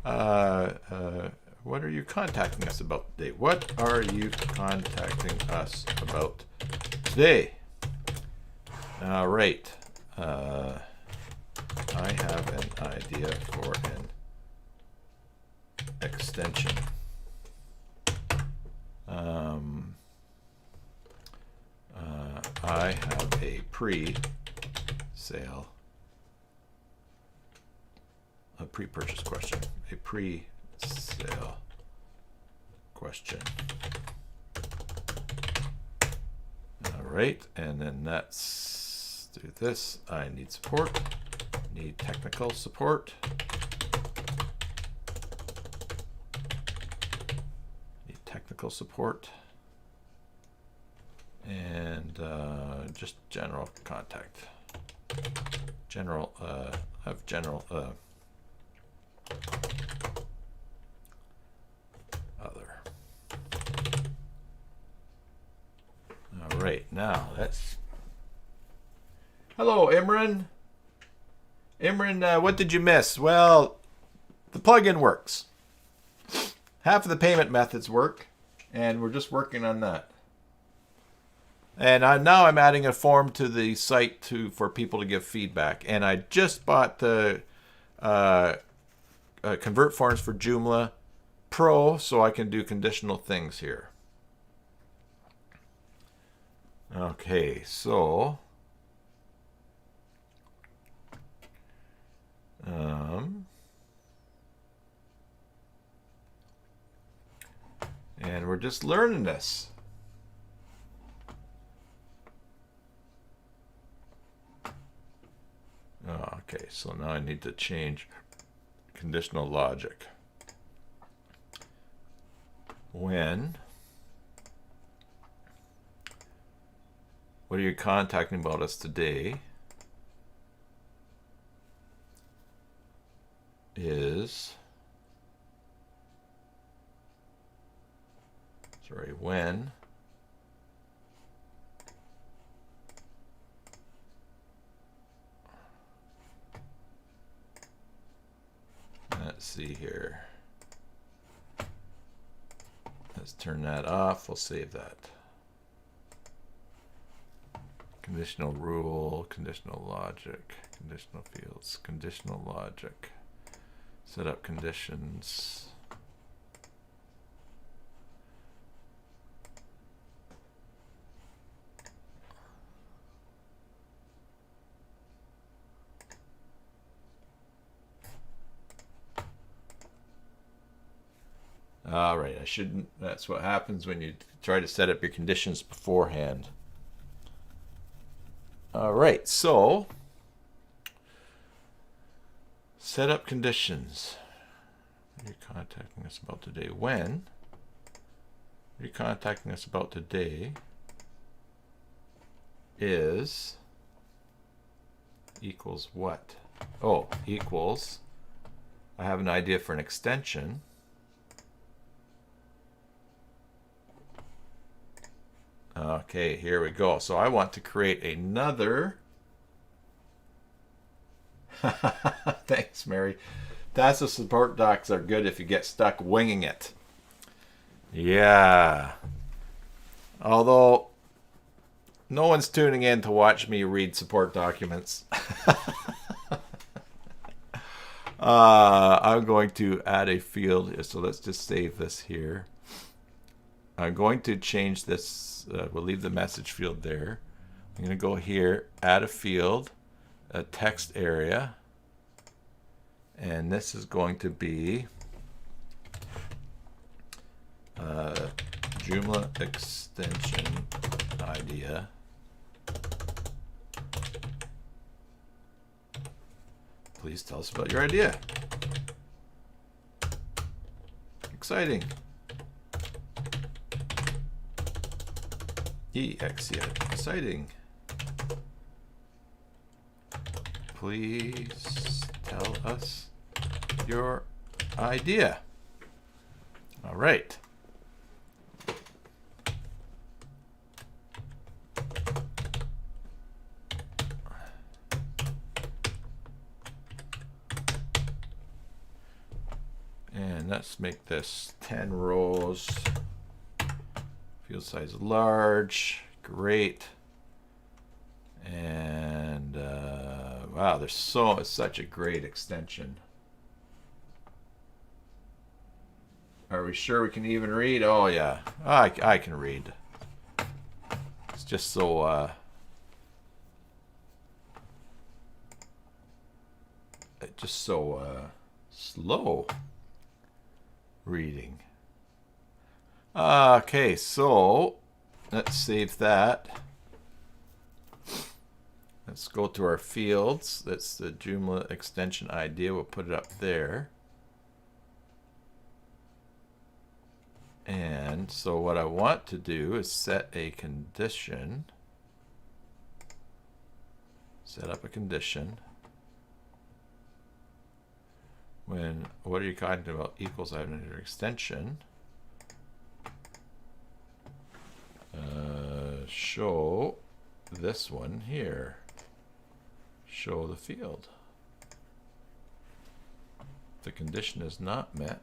Speaker 1: What are you contacting us about today? What are you contacting us about today? All right. I have an idea for an extension. I have a pre-sale, a pre-purchase question, a pre-sale question. All right, and then let's do this. I need support, need technical support. Need technical support. And just general contact. General, have general, other. All right, now let's. Hello, Imran. Imran, what did you miss? Well, the plugin works. Half of the payment methods work, and we're just working on that. And now I'm adding a form to the site for people to give feedback. And I just bought the convert forms for Joomla Pro, so I can do conditional things here. Okay, so and we're just learning this. Oh, okay, so now I need to change conditional logic. When, what are you contacting about us today? Is, sorry, when let's see here. Let's turn that off. We'll save that. Conditional rule, conditional logic, conditional fields, conditional logic. Set up conditions. All right, I shouldn't. That's what happens when you try to set up your conditions beforehand. All right, so set up conditions. What are you contacting us about today? When? What are you contacting us about today? Is equals what? Oh, equals. I have an idea for an extension. Okay, here we go. So I want to create another. Thanks, Mary. That's the support docs are good if you get stuck winging it. Yeah. Although no one's tuning in to watch me read support documents. I'm going to add a field. So let's just save this here. I'm going to change this. We'll leave the message field there. I'm going to go here, add a field, a text area. And this is going to be Joomla extension idea. Please tell us about your idea. Exciting. Exciting. Please tell us your idea. All right. And let's make this 10 rows. Field size large. Great. And wow, there's such a great extension. Are we sure we can even read? Oh yeah, I can read. It's just so slow reading. Okay, so let's save that. Let's go to our fields. That's the Joomla extension idea. We'll put it up there. And so what I want to do is set a condition. Set up a condition. When, what are you talking about? Equals, I have another extension. Show this one here. Show the field. If the condition is not met,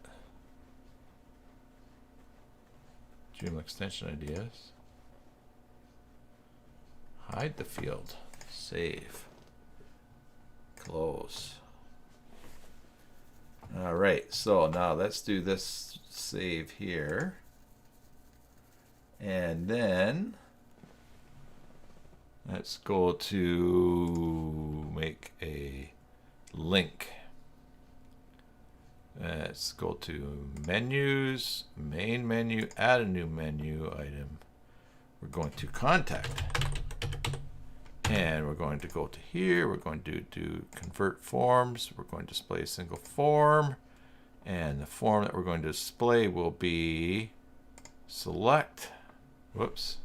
Speaker 1: Joomla extension ideas. Hide the field. Save. Close. All right, so now let's do this save here. And then let's go to make a link. Let's go to menus, main menu, add a new menu item. We're going to contact. And we're going to go to here. We're going to do convert forms. We're going to display a single form. And the form that we're going to display will be select. Whoops.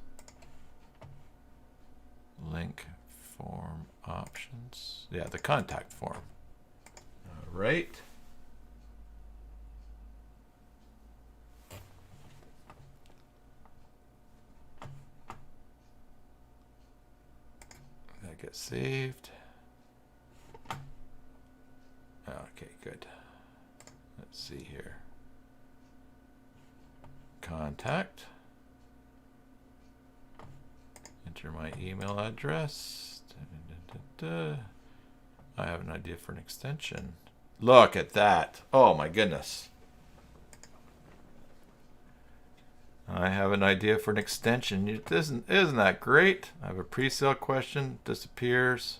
Speaker 1: Link form options. Yeah, the contact form. All right. That gets saved. Okay, good. Let's see here. Contact. Enter my email address. I have an idea for an extension. Look at that. Oh my goodness. I have an idea for an extension. Isn't that great? I have a pre-sale question. Disappears.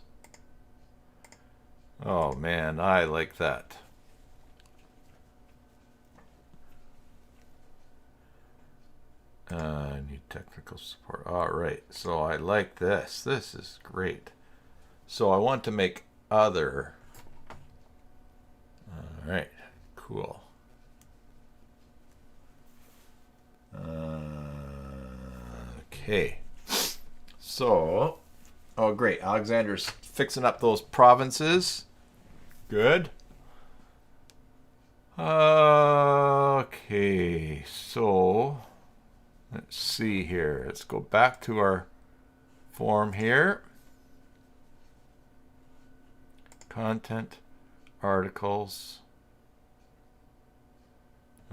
Speaker 1: Oh man, I like that. Need technical support. All right, so I like this. This is great. So I want to make other. All right, cool. Okay. So, oh great, Alexander's fixing up those provinces. Good. Okay, so let's see here. Let's go back to our form here. Content, articles,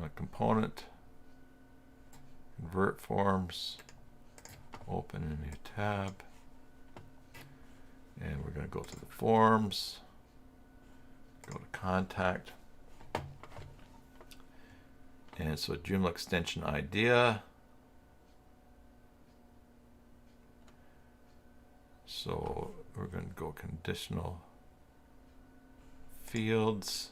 Speaker 1: a component, convert forms, open a new tab, and we're going to go to the forms, go to contact, and so Joomla extension idea. So we're going to go conditional fields.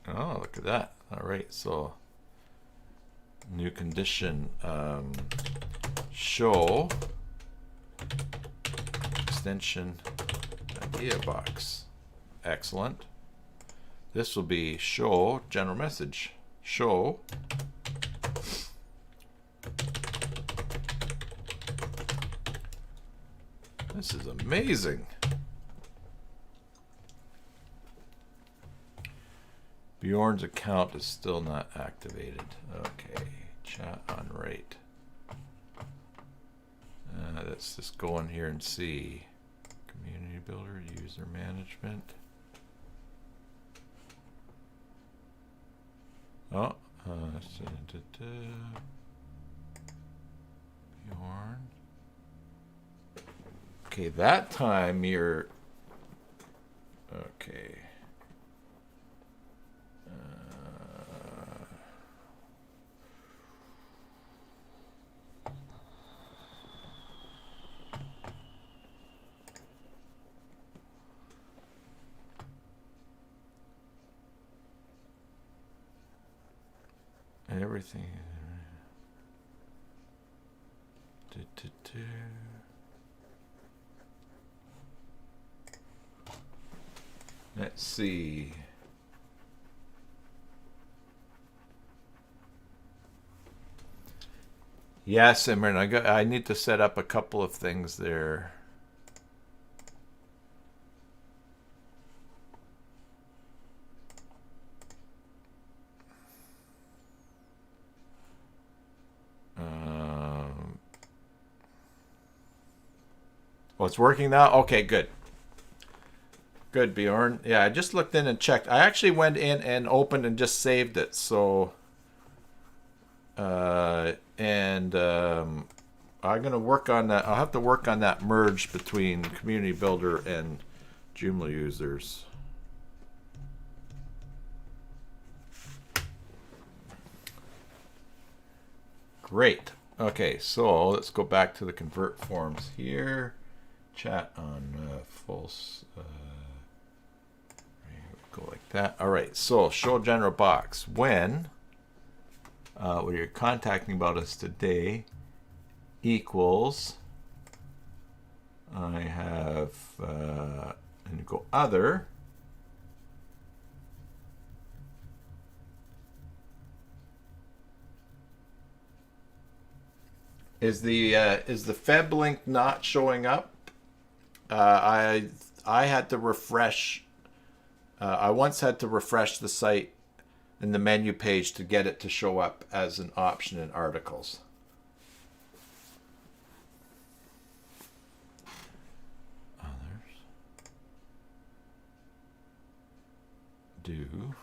Speaker 1: Oh, look at that. All right, so new condition, show extension idea box. Excellent. This will be show general message. Show this is amazing. Bjorn's account is still not activated. Okay, chat on rate. Let's just go in here and see. Community builder, user management. Oh, Bjorn. Okay, that time you're okay. Everything. Let's see. Yes, Imran, I need to set up a couple of things there. Oh, it's working now? Okay, good. Good, Bjorn. Yeah, I just looked in and checked. I actually went in and opened and just saved it. So, I'm going to work on that. I'll have to work on that merge between Community Builder and Joomla users. Great. Okay, so let's go back to the convert forms here. Chat on false. Go like that. All right, so show general box. When you're contacting about us today equals, I have, and go other. Is the Feb link not showing up? I had to refresh. I once had to refresh the site in the menu page to get it to show up as an option in articles. Others. Do.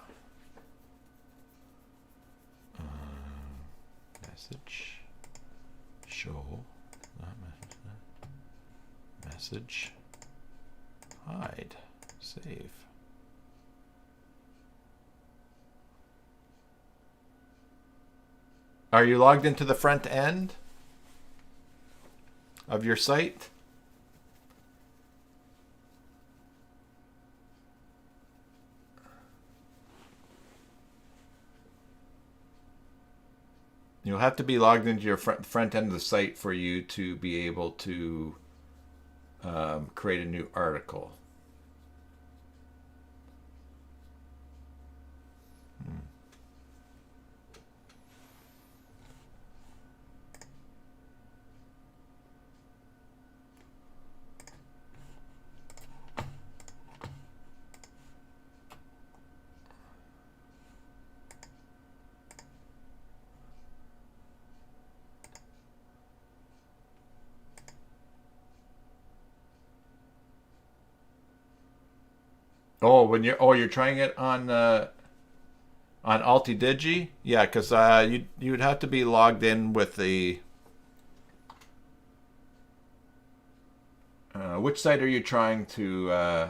Speaker 1: Message. Show. Message. Hide. Save. Are you logged into the front end of your site? You'll have to be logged into your front end of the site for you to be able to create a new article. Oh, you're trying it on AltiDigi? Yeah, because you'd have to be logged in with the. Which site are you trying to?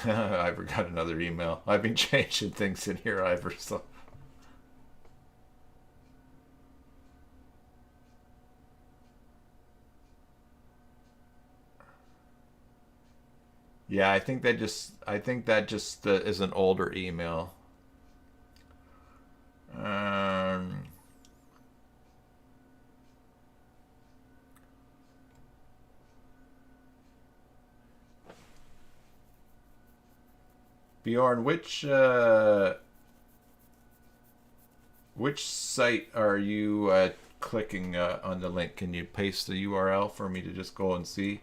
Speaker 1: Ivor got another email. I've been changing things in here, Ivor. So. Yeah, I think that just is an older email. Um, Bjorn, which site are you clicking on the link? Can you paste the URL for me to just go and see?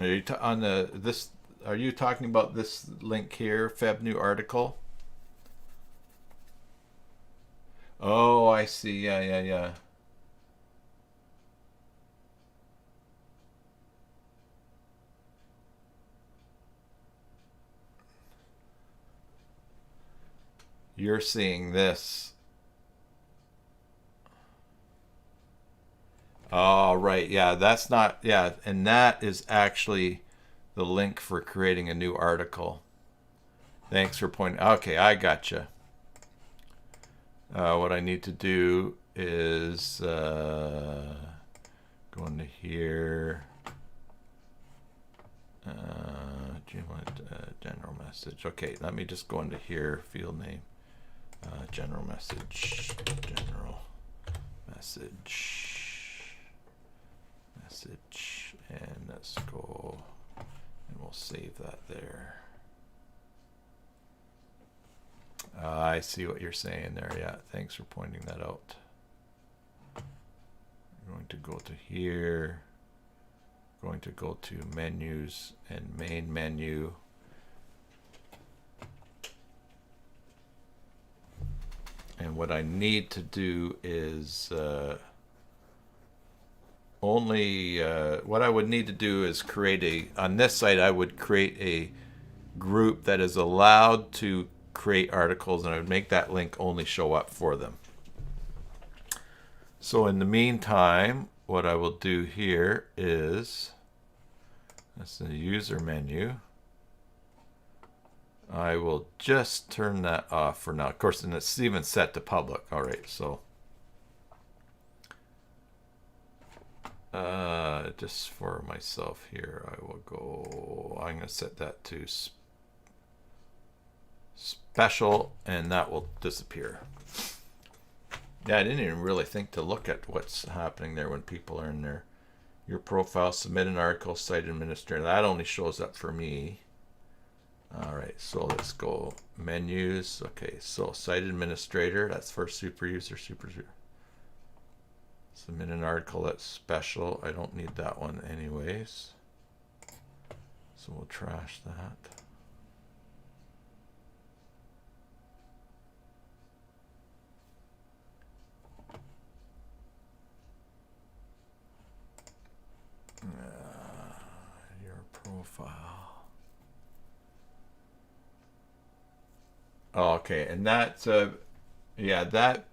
Speaker 1: Are you on the this? Are you talking about this link here, Feb new article? Oh, I see. Yeah, yeah, yeah. You're seeing this. Oh, right. Yeah, that's not. Yeah, and that is actually the link for creating a new article. Thanks for pointing. Okay, I gotcha. What I need to do is go into here. Joomla general message. Okay, let me just go into here. Field name. General message. General message. Message. And let's go. And we'll save that there. I see what you're saying there. Yeah, thanks for pointing that out. I'm going to go to here. Going to go to menus and main menu. And what I need to do is what I would need to do is create on this site, I would create a group that is allowed to create articles, and I would make that link only show up for them. So in the meantime, what I will do here is, that's the user menu. I will just turn that off for now. Of course, and it's even set to public. All right, so just for myself here, I will go, I'm going to set that to special, and that will disappear. Yeah, I didn't even really think to look at what's happening there when people are in there. Your profile, submit an article, site administrator. That only shows up for me. All right, so let's go menus. Okay, so site administrator, that's for super user. Submit an article, that's special. I don't need that one anyways. So we'll trash that. Your profile. Oh, okay, and that's yeah, that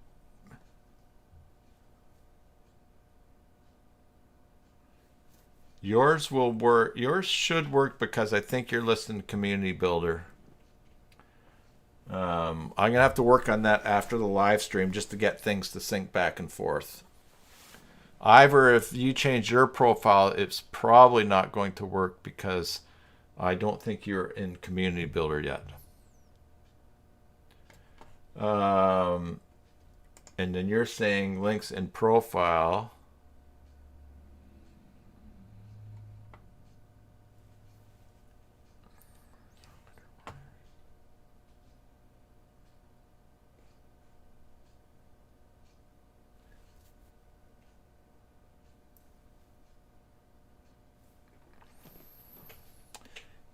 Speaker 1: yours will work. Yours should work because I think you're listed in Community Builder. I'm gonna have to work on that after the live stream just to get things to sync back and forth. Ivor, if you change your profile, it's probably not going to work because I don't think you're in Community Builder yet. And then you're saying links in profile.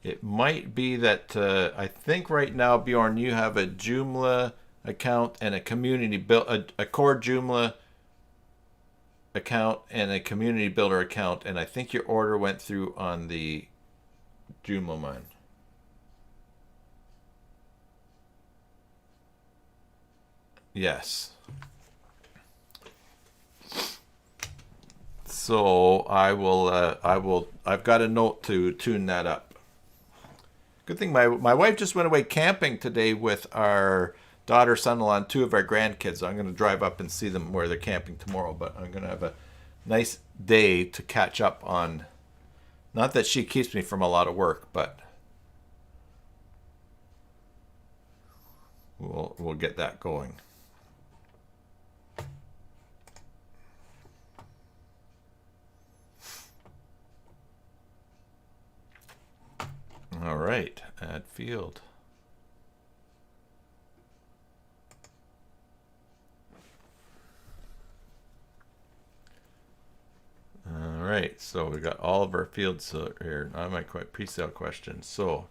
Speaker 1: It might be that I think right now, Bjorn, you have a Joomla account and a community build a core Joomla account and a community builder account, and I think your order went through on the Joomla mine. Yes. So I've got a note to tune that up. Good thing my wife just went away camping today with our daughter, son-in-law, and two of our grandkids. I'm going to drive up and see them where they're camping tomorrow, but I'm going to have a nice day to catch up on. Not that she keeps me from a lot of work, but we'll get that going. All right, add field. All right, so we got all of our fields here. Now I might quite pre-sale questions. So,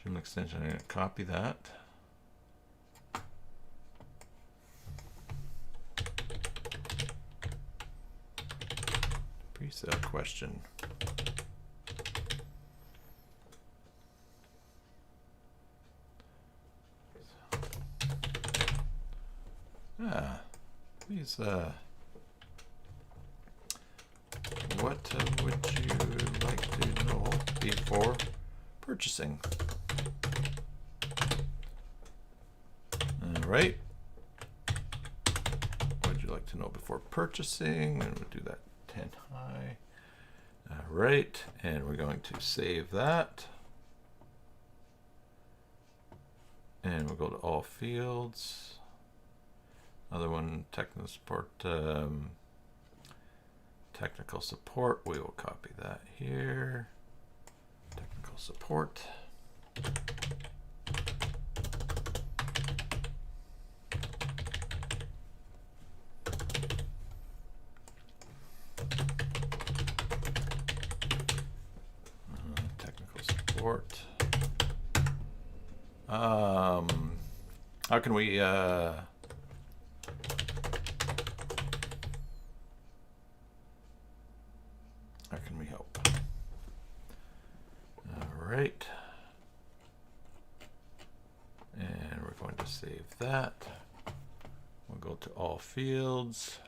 Speaker 1: Joomla extension, I'm going to copy that. Pre-sale question. Please, what would you like to know before purchasing? All right. What would you like to know before purchasing? And we'll do that 10 high. All right, and we're going to save that. And we'll go to all fields. Another one, technical support. Technical support, we will copy that here. Technical support. Technical support. How can we help? All right. And we're going to save that. We'll go to all fields.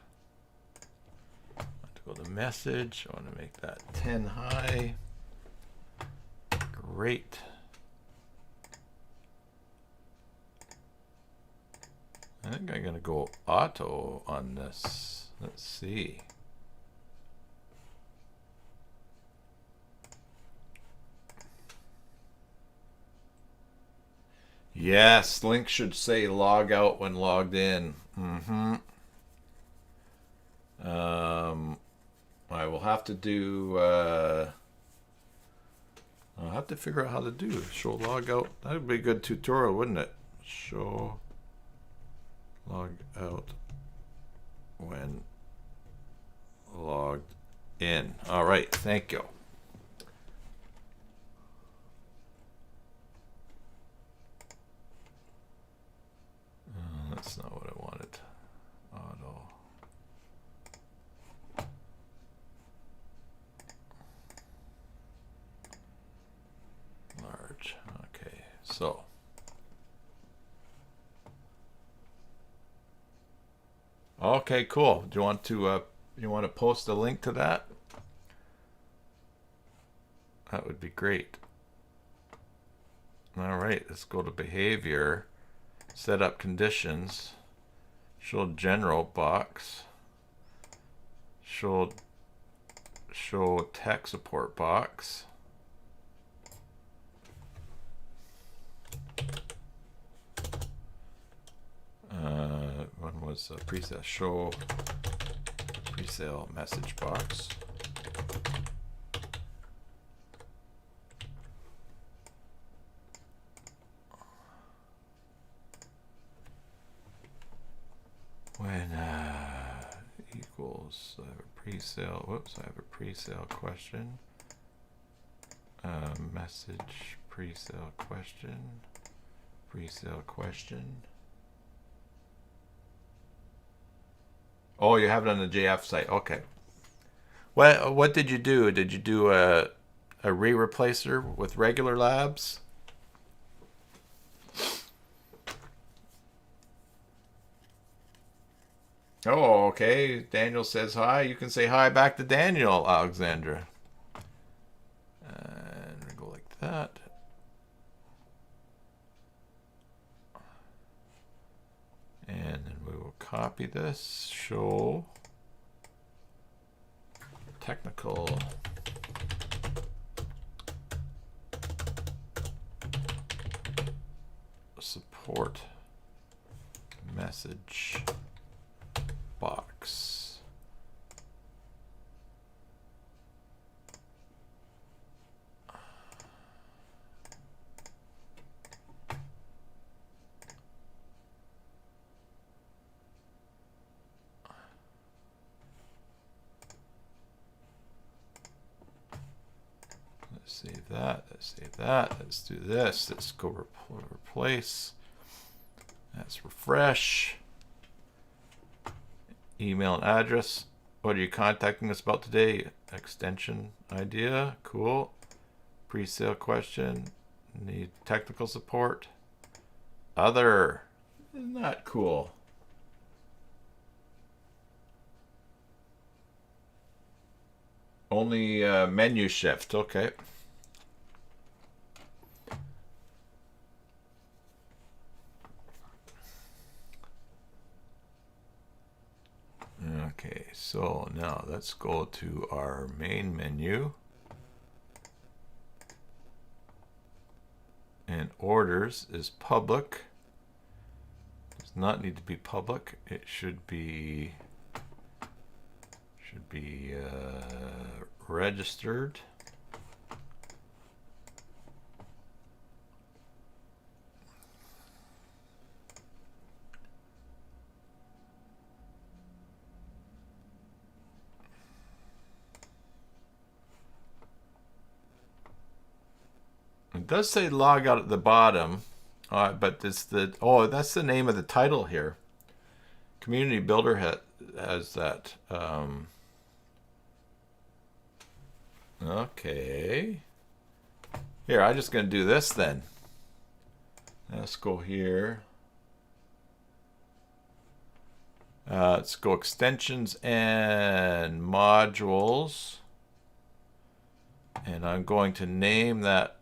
Speaker 1: I want to go to message. I want to make that 10 high. Great. I think I'm going to go auto on this. Let's see. Yes, link should say log out when logged in. I will have to do, I'll have to figure out how to do show log out. That would be a good tutorial, wouldn't it? Show log out when logged in. All right, thank you. That's not what I wanted. Auto. Large. Okay, so. Okay, cool. Do you want to post a link to that? That would be great. All right, let's go to behavior, set up conditions, show general box, show tech support box. One was presale, show presale message box. When equals, I have a presale, whoops, I have a presale question. Message pre-sale question. Pre-sale question. Oh, you have it on the JF site. Okay. What did you do? Did you do a re-replacer with regular labs? Oh, okay. Daniel says hi. You can say hi back to Daniel, Alexandra. And we go like that. And then we will copy this. Show technical support message box. Let's save that. Let's save that. Let's do this. Let's go replace. Let's refresh. Email and address. What are you contacting us about today? Extension idea. Cool. Pre-sale question. Need technical support. Other. Isn't that cool? Only menu shift. Okay. Okay, so now let's go to our main menu. And orders is public. Does not need to be public. It should be registered. It does say log out at the bottom, but it's that's the name of the title here. Community Builder has that. Okay. Here, I'm just going to do this then. Let's go here. Let's go extensions and modules. And I'm going to name that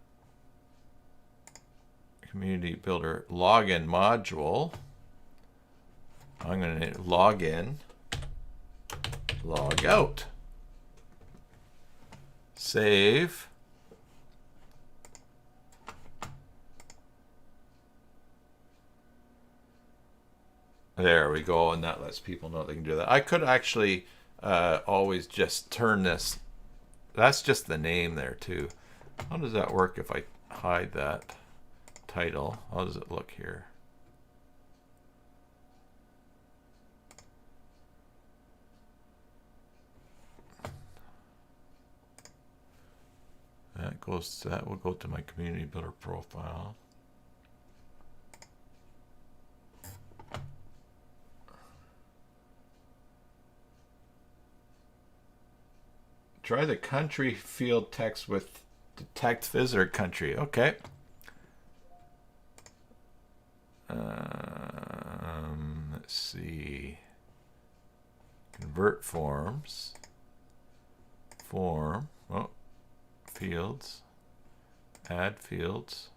Speaker 1: Community Builder login module. I'm going to log in, log out. Save. There we go, and that lets people know they can do that. I could actually always just turn this. That's just the name there too. How does that work if I hide that title? How does it look here? That will go to my Community Builder profile. Try the country field text with detect visitor country. Okay. Let's see. Convert forms. Form. Oh, fields. Add fields.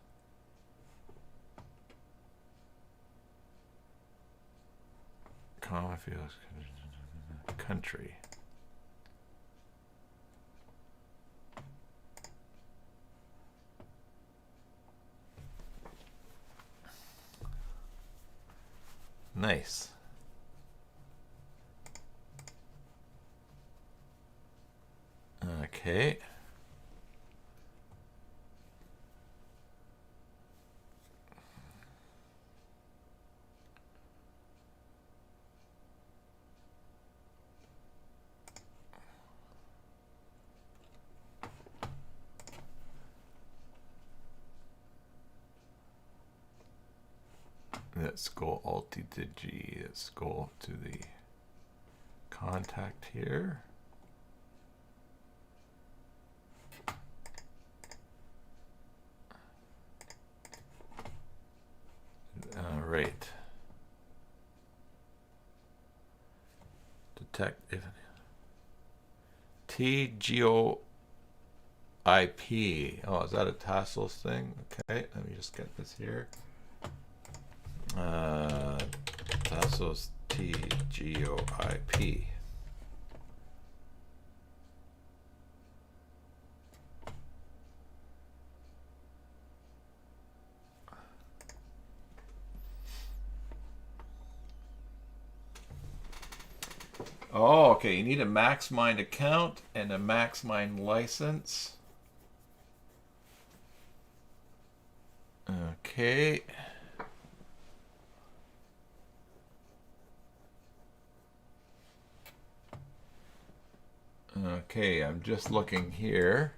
Speaker 1: Comma fields. Country. Nice. Okay. Let's go AltiDigi. Let's go to the contact here. All right. Detect if TGOIP. Oh, is that a Tassos thing? Okay, let me just get this here. Tassos TGOIP. Oh, okay. You need a MaxMind account and a MaxMind license. Okay. Okay, I'm just looking here.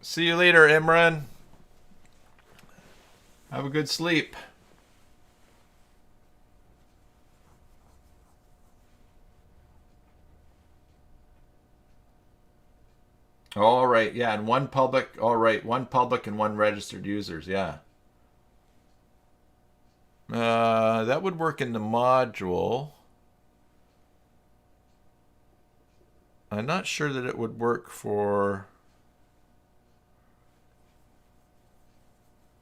Speaker 1: See you later, Imran. Have a good sleep. All right, yeah, and one public. All right, one public and one registered users. Yeah. That would work in the module. I'm not sure that it would work for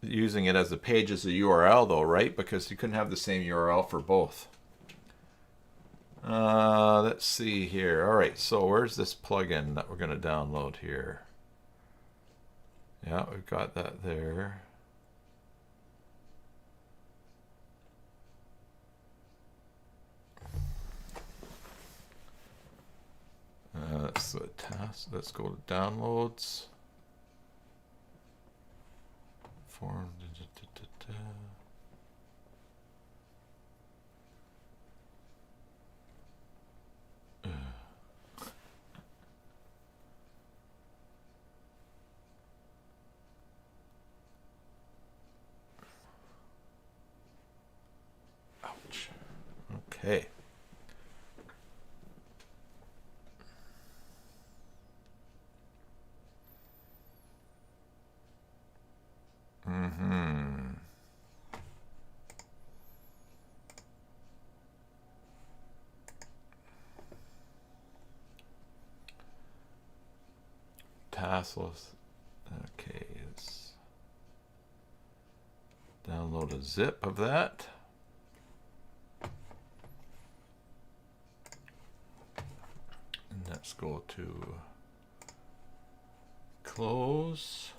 Speaker 1: using it as a page as a URL though, right? Because you couldn't have the same URL for both. Let's see here. All right, so where's this plugin that we're going to download here? Yeah, we've got that there. That's the task. Let's go to downloads. Form. Ouch. Okay. Tassos. Okay, let's download a zip of that. And let's go to close.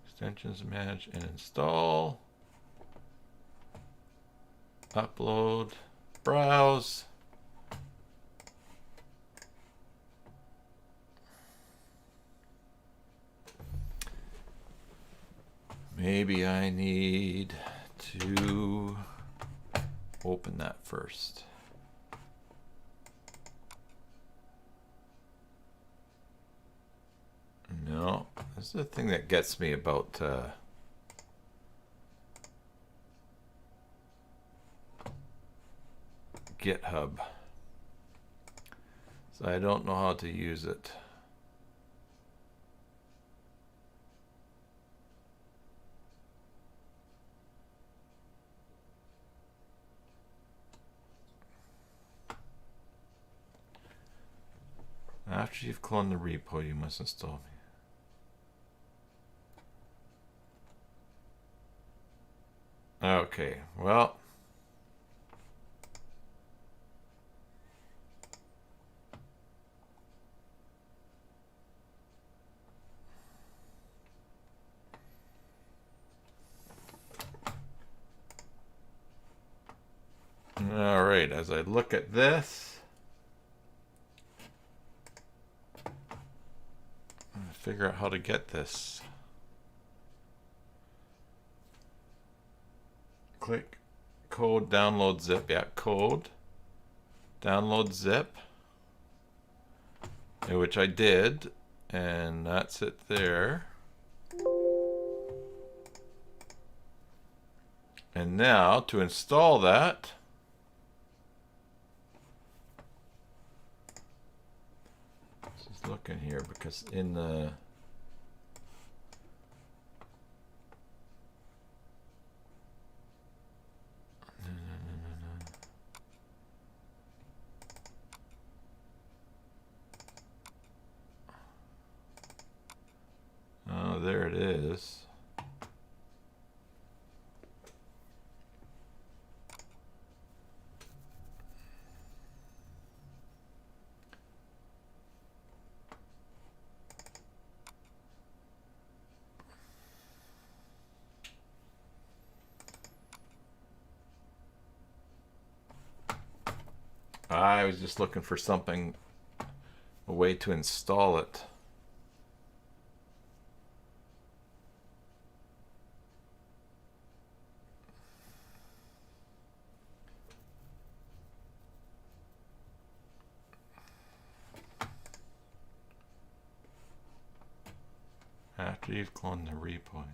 Speaker 1: Extensions, manage and install. Upload, browse. Maybe I need to open that first. No, this is the thing that gets me about GitHub. So I don't know how to use it. After you've cloned the repo, you must install me. Okay, well. All right, as I look at this, figure out how to get this. Click code, download zip. Yeah, code, download zip, which I did. And that's it there. And now to install that, just looking here because in the oh, there it is. I was just looking for something, a way to install it. After you've cloned the repo.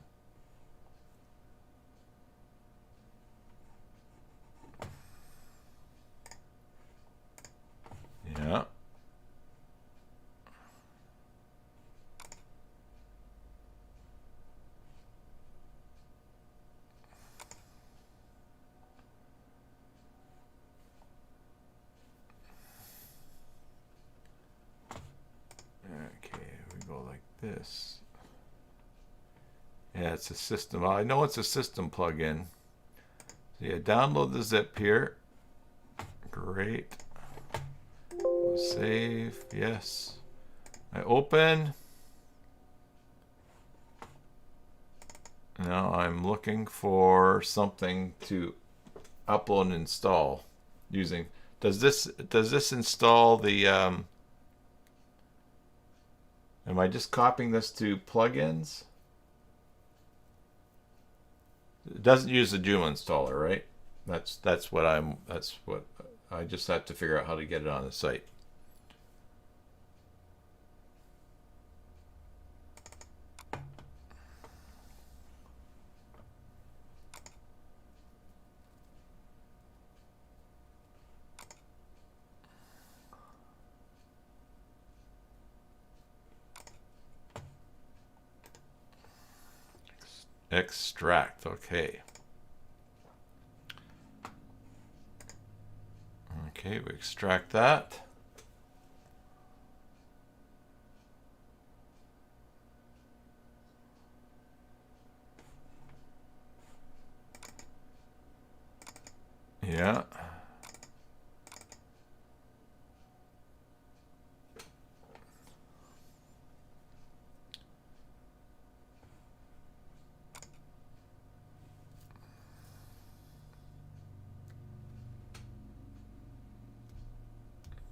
Speaker 1: Yeah. Okay, we go like this. Yeah, it's a system. I know it's a system plugin. So yeah, download the zip here. Great. We'll save. Yes. I open. Now I'm looking for something to upload and install using. Does this install the am I just copying this to plugins? It doesn't use the Joomla installer, right? That's what I just have to figure out how to get it on the site. Extract, okay. Okay, we extract that. Yeah.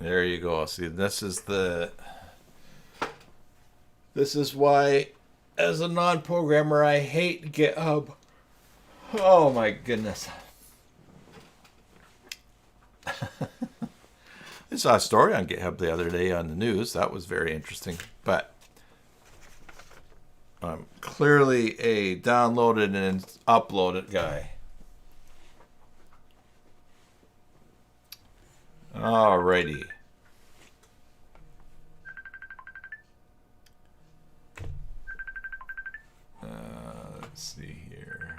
Speaker 1: There you go. See, this is why, as a non-programmer, I hate GitHub. Oh my goodness. I saw a story on GitHub the other day on the news. That was very interesting. But I'm clearly a downloaded and uploaded guy. Alrighty. Let's see here.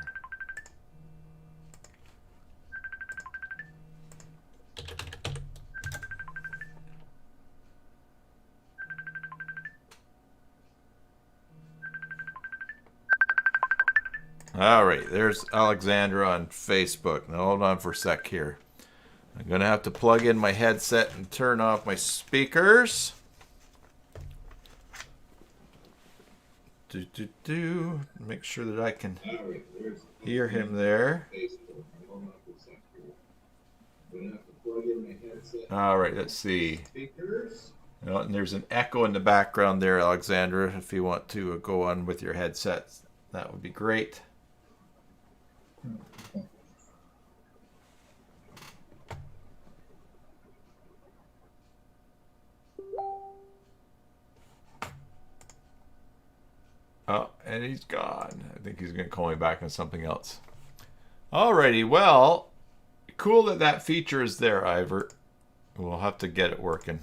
Speaker 1: All right, there's Alexandra on Facebook. Now hold on for a sec here. I'm going to have to plug in my headset and turn off my speakers. Make sure that I can hear him there. All right, let's see. And there's an echo in the background there, Alexandra. If you want to go on with your headsets, that would be great. Oh, and he's gone. I think he's going to call me back on something else. Alrighty, well, cool that that feature is there, Ivor. We'll have to get it working.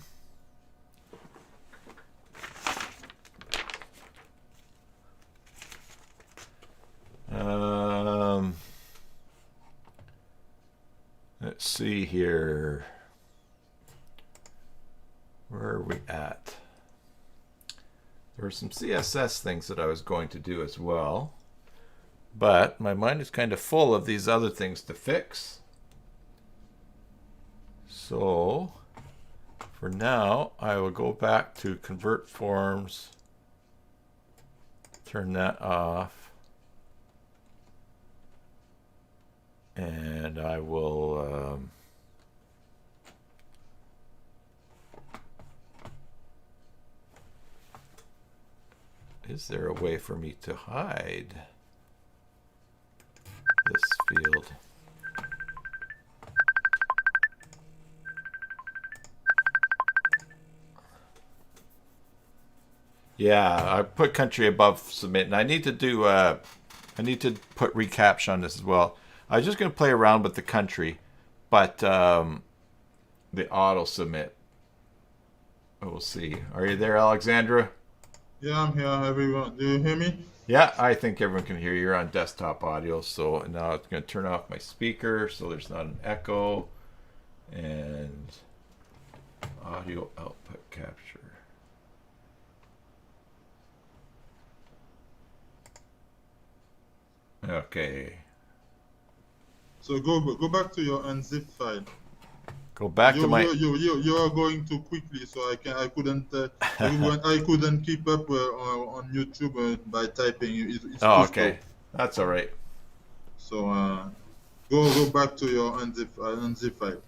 Speaker 1: Let's see here. Where are we at? There were some CSS things that I was going to do as well, but my mind is kind of full of these other things to fix. So for now, I will go back to convert forms, turn that off, and I will is there a way for me to hide this field? Yeah, I put country above submit, and I need to do I need to put reCAPTCHA on this as well. I was just going to play around with the country, but the auto submit. We'll see. Are you there, Alexandra?
Speaker 2: Yeah, I'm here, everyone. Do you hear me?
Speaker 1: Yeah, I think everyone can hear you. You're on desktop audio, so now it's going to turn off my speaker so there's not an echo, and audio output capture. Okay.
Speaker 2: So go back to your unzip file.
Speaker 1: Go back to my.
Speaker 2: You are going too quickly, so I couldn't keep up on YouTube by typing. It's
Speaker 1: Oh,
Speaker 2: too slow.
Speaker 1: okay. That's all right.
Speaker 2: So go back to your unzip file.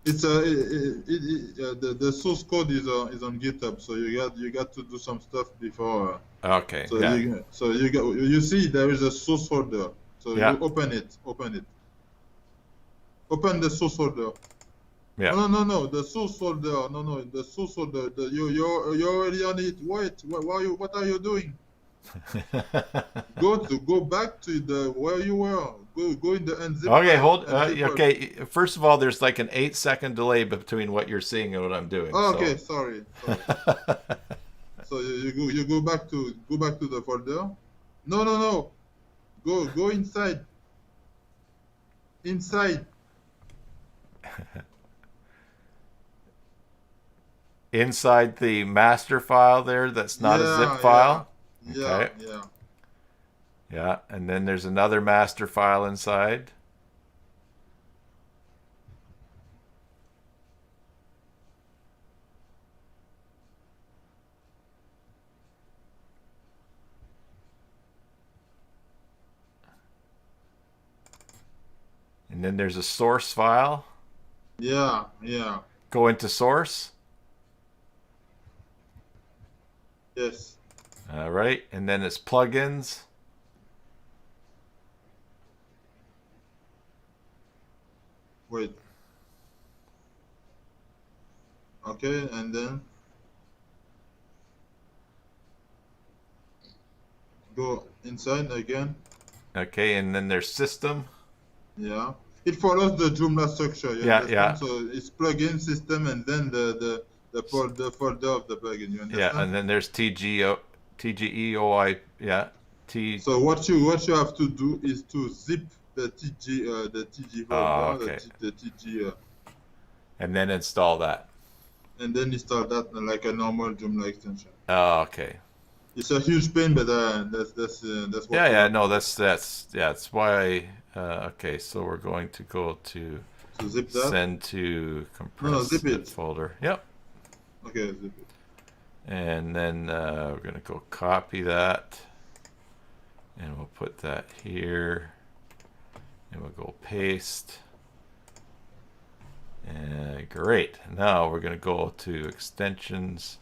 Speaker 2: It's the source code is on GitHub, so you got to do some stuff before.
Speaker 1: Okay.
Speaker 2: So
Speaker 1: yeah.
Speaker 2: you see there is a source folder. So
Speaker 1: Yeah.
Speaker 2: you open it. Open the source folder.
Speaker 1: Yeah.
Speaker 2: No, the source folder. No, the source folder. You're already on it. Wait, what are you doing? Go back to the where you were. Go in the unzip.
Speaker 1: Okay, hold. Okay, first of all, there's like an 8-second delay between what you're seeing and what I'm doing.
Speaker 2: Oh, okay, sorry. So you go back to the folder. No. Go inside.
Speaker 1: Inside the master file there, that's not a zip file.
Speaker 2: Yeah.
Speaker 1: Yeah, and then there's another master file inside. And then there's a source file.
Speaker 2: Yeah.
Speaker 1: Go into source.
Speaker 2: Yes.
Speaker 1: All right, and then it's plugins.
Speaker 2: Wait. Okay, and then go inside again.
Speaker 1: Okay, and then there's system.
Speaker 2: Yeah. It follows the Joomla structure.
Speaker 1: Yeah.
Speaker 2: So it's plugin system and then the folder of the plugin. You understand?
Speaker 1: Yeah, and then there's TGEOI. Yeah.
Speaker 2: So what you have to do is to zip the TG folder,
Speaker 1: okay.
Speaker 2: the TG.
Speaker 1: And then install that.
Speaker 2: And then install that like a normal Joomla extension.
Speaker 1: Oh, okay.
Speaker 2: It's a huge pain, but that's what.
Speaker 1: Yeah. No, that's why. Okay, so we're going to go to
Speaker 2: zip that.
Speaker 1: Send to compressed
Speaker 2: zip it.
Speaker 1: folder. Yep.
Speaker 2: Okay, zip it.
Speaker 1: And then we're going to go copy that, and we'll put that here, and we'll go paste. And great. Now we're going to go to extensions,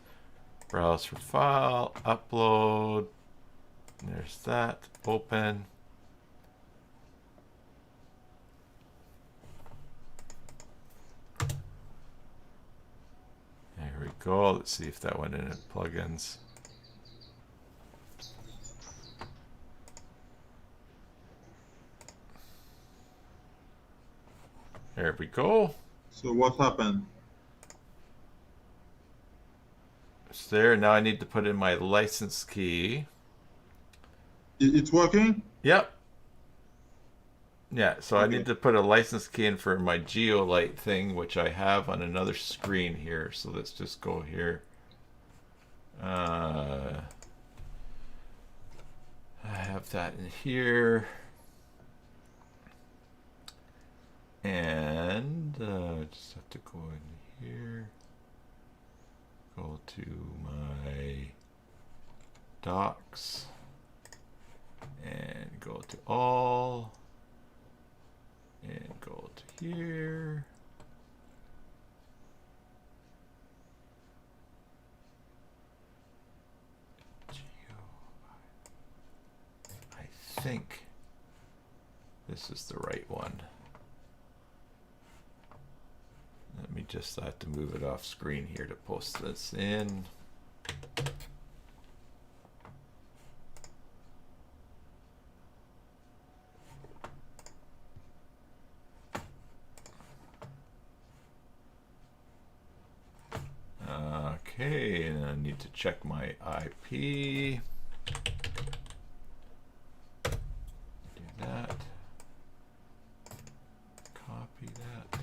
Speaker 1: browse for file, upload. There's that. Open. There we go. Let's see if that went in at plugins. There we go.
Speaker 2: So what happened?
Speaker 1: It's there. Now I need to put in my license key.
Speaker 2: It's working?
Speaker 1: Yep. Yeah, so I
Speaker 2: Okay.
Speaker 1: need to put a license key in for my Geolite thing, which I have on another screen here. So let's just go here. I have that in here. And just have to go in here. Go to my docs. And go to all. And go to here. I think this is the right one. Let me just, I have to move it off screen here to post this in. Okay, and I need to check my IP. Do that. Copy that. Put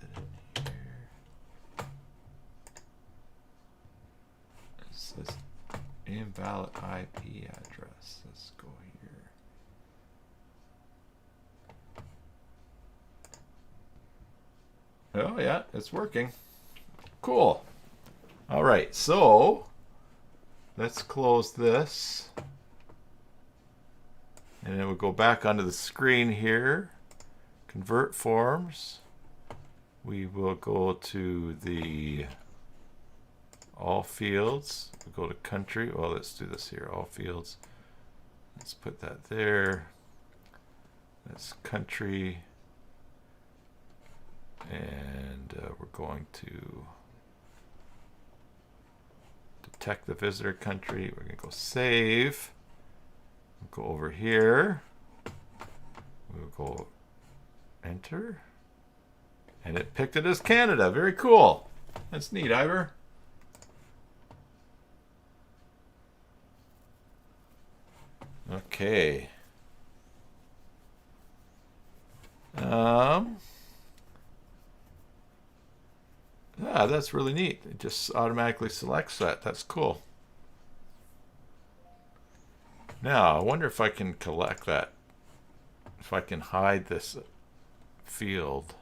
Speaker 1: it in here. It says invalid IP address. Let's go here. Oh yeah, it's working. Cool. All right, so let's close this. And then we'll go back onto the screen here. Convert forms. We will go to the all fields. We'll go to country. Well, let's do this here. All fields. Let's put that there. That's country. And we're going to detect the visitor country. We're going to go save. We'll go over here. We'll go enter. And it picked it as Canada. Very cool. That's neat, Ivor. Okay. Yeah, that's really neat. It just automatically selects that. That's cool. Now, I wonder if I can collect that. If I can hide this field.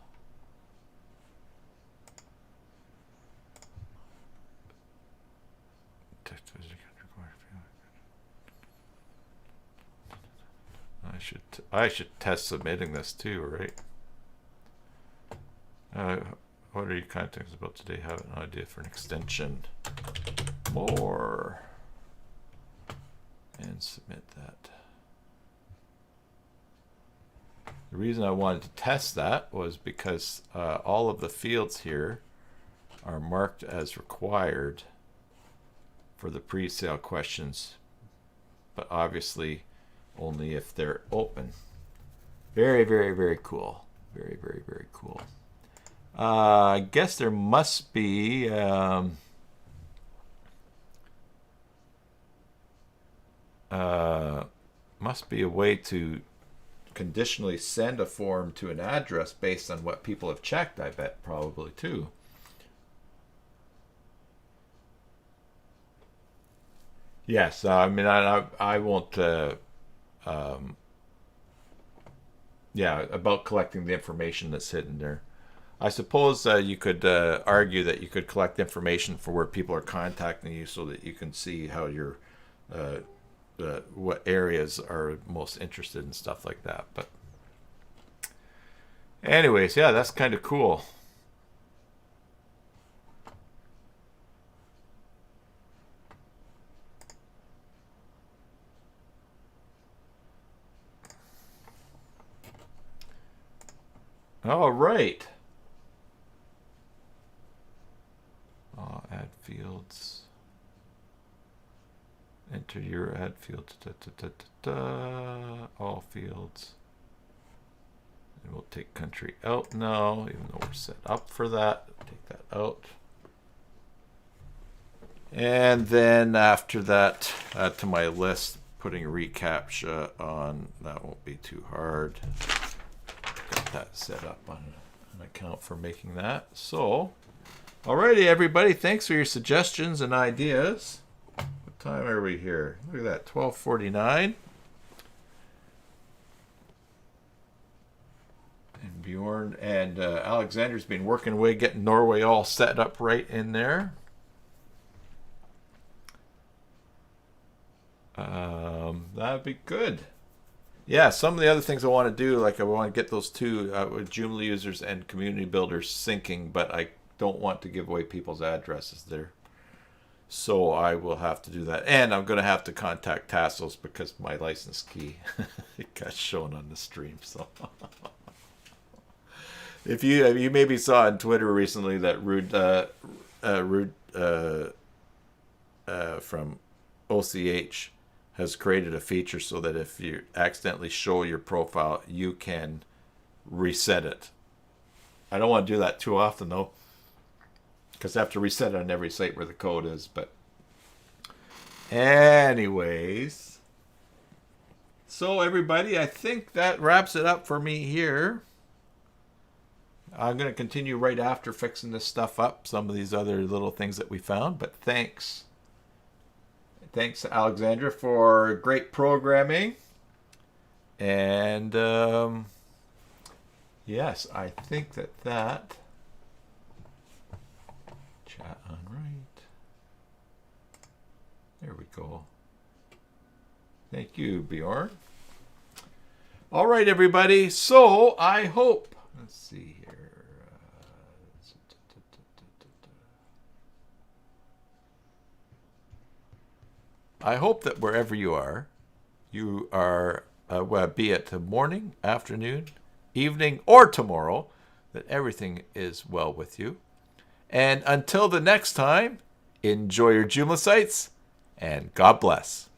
Speaker 1: I should test submitting this too, right? What are your contacts about today? Have an idea for an extension. More. And submit that. The reason I wanted to test that was because all of the fields here are marked as required for the pre-sale questions, but obviously only if they're open. Very, very, very cool. Very, very, very cool. I guess there must be a way to conditionally send a form to an address based on what people have checked. I bet probably too. Yes, I mean I won't. Yeah, about collecting the information that's hidden there. I suppose you could argue that you could collect information for where people are contacting you, so that you can see how your what areas are most interested in stuff like that. But anyways, yeah, that's kind of cool. All right. Add fields. Enter your add fields. All fields. And we'll take country out now, even though we're set up for that. Take that out. And then after that, add to my list, putting reCAPTCHA on. That won't be too hard. Got that set up on an account for making that. So, alrighty, everybody. Thanks for your suggestions and ideas. What time are we here? Look at that, 12:49. And Bjorn and Alexander's been working away, getting Norway all set up right in there. That'd be good. Yeah, some of the other things I want to do, like I want to get those two with Joomla users and community builders syncing, but I don't want to give away people's addresses there. So I will have to do that. And I'm going to have to contact Tassos because my license key it got shown on the stream. So if you maybe saw on Twitter recently that Rude from OCH has created a feature so that if you accidentally show your profile, you can reset it. I don't want to do that too often though, because I have to reset it on every site where the code is. But anyways, so everybody, I think that wraps it up for me here. I'm going to continue right after fixing this stuff up, some of these other little things that we found, but thanks. Thanks, Alexandra, for great programming. And yes, I think that chat on right. There we go. Thank you, Bjorn. All right, everybody. So I hope, let's see here. I hope that wherever you are well, be it morning, afternoon, evening, or tomorrow, that everything is well with you. And until the next time, enjoy your Joomla sites, and God bless.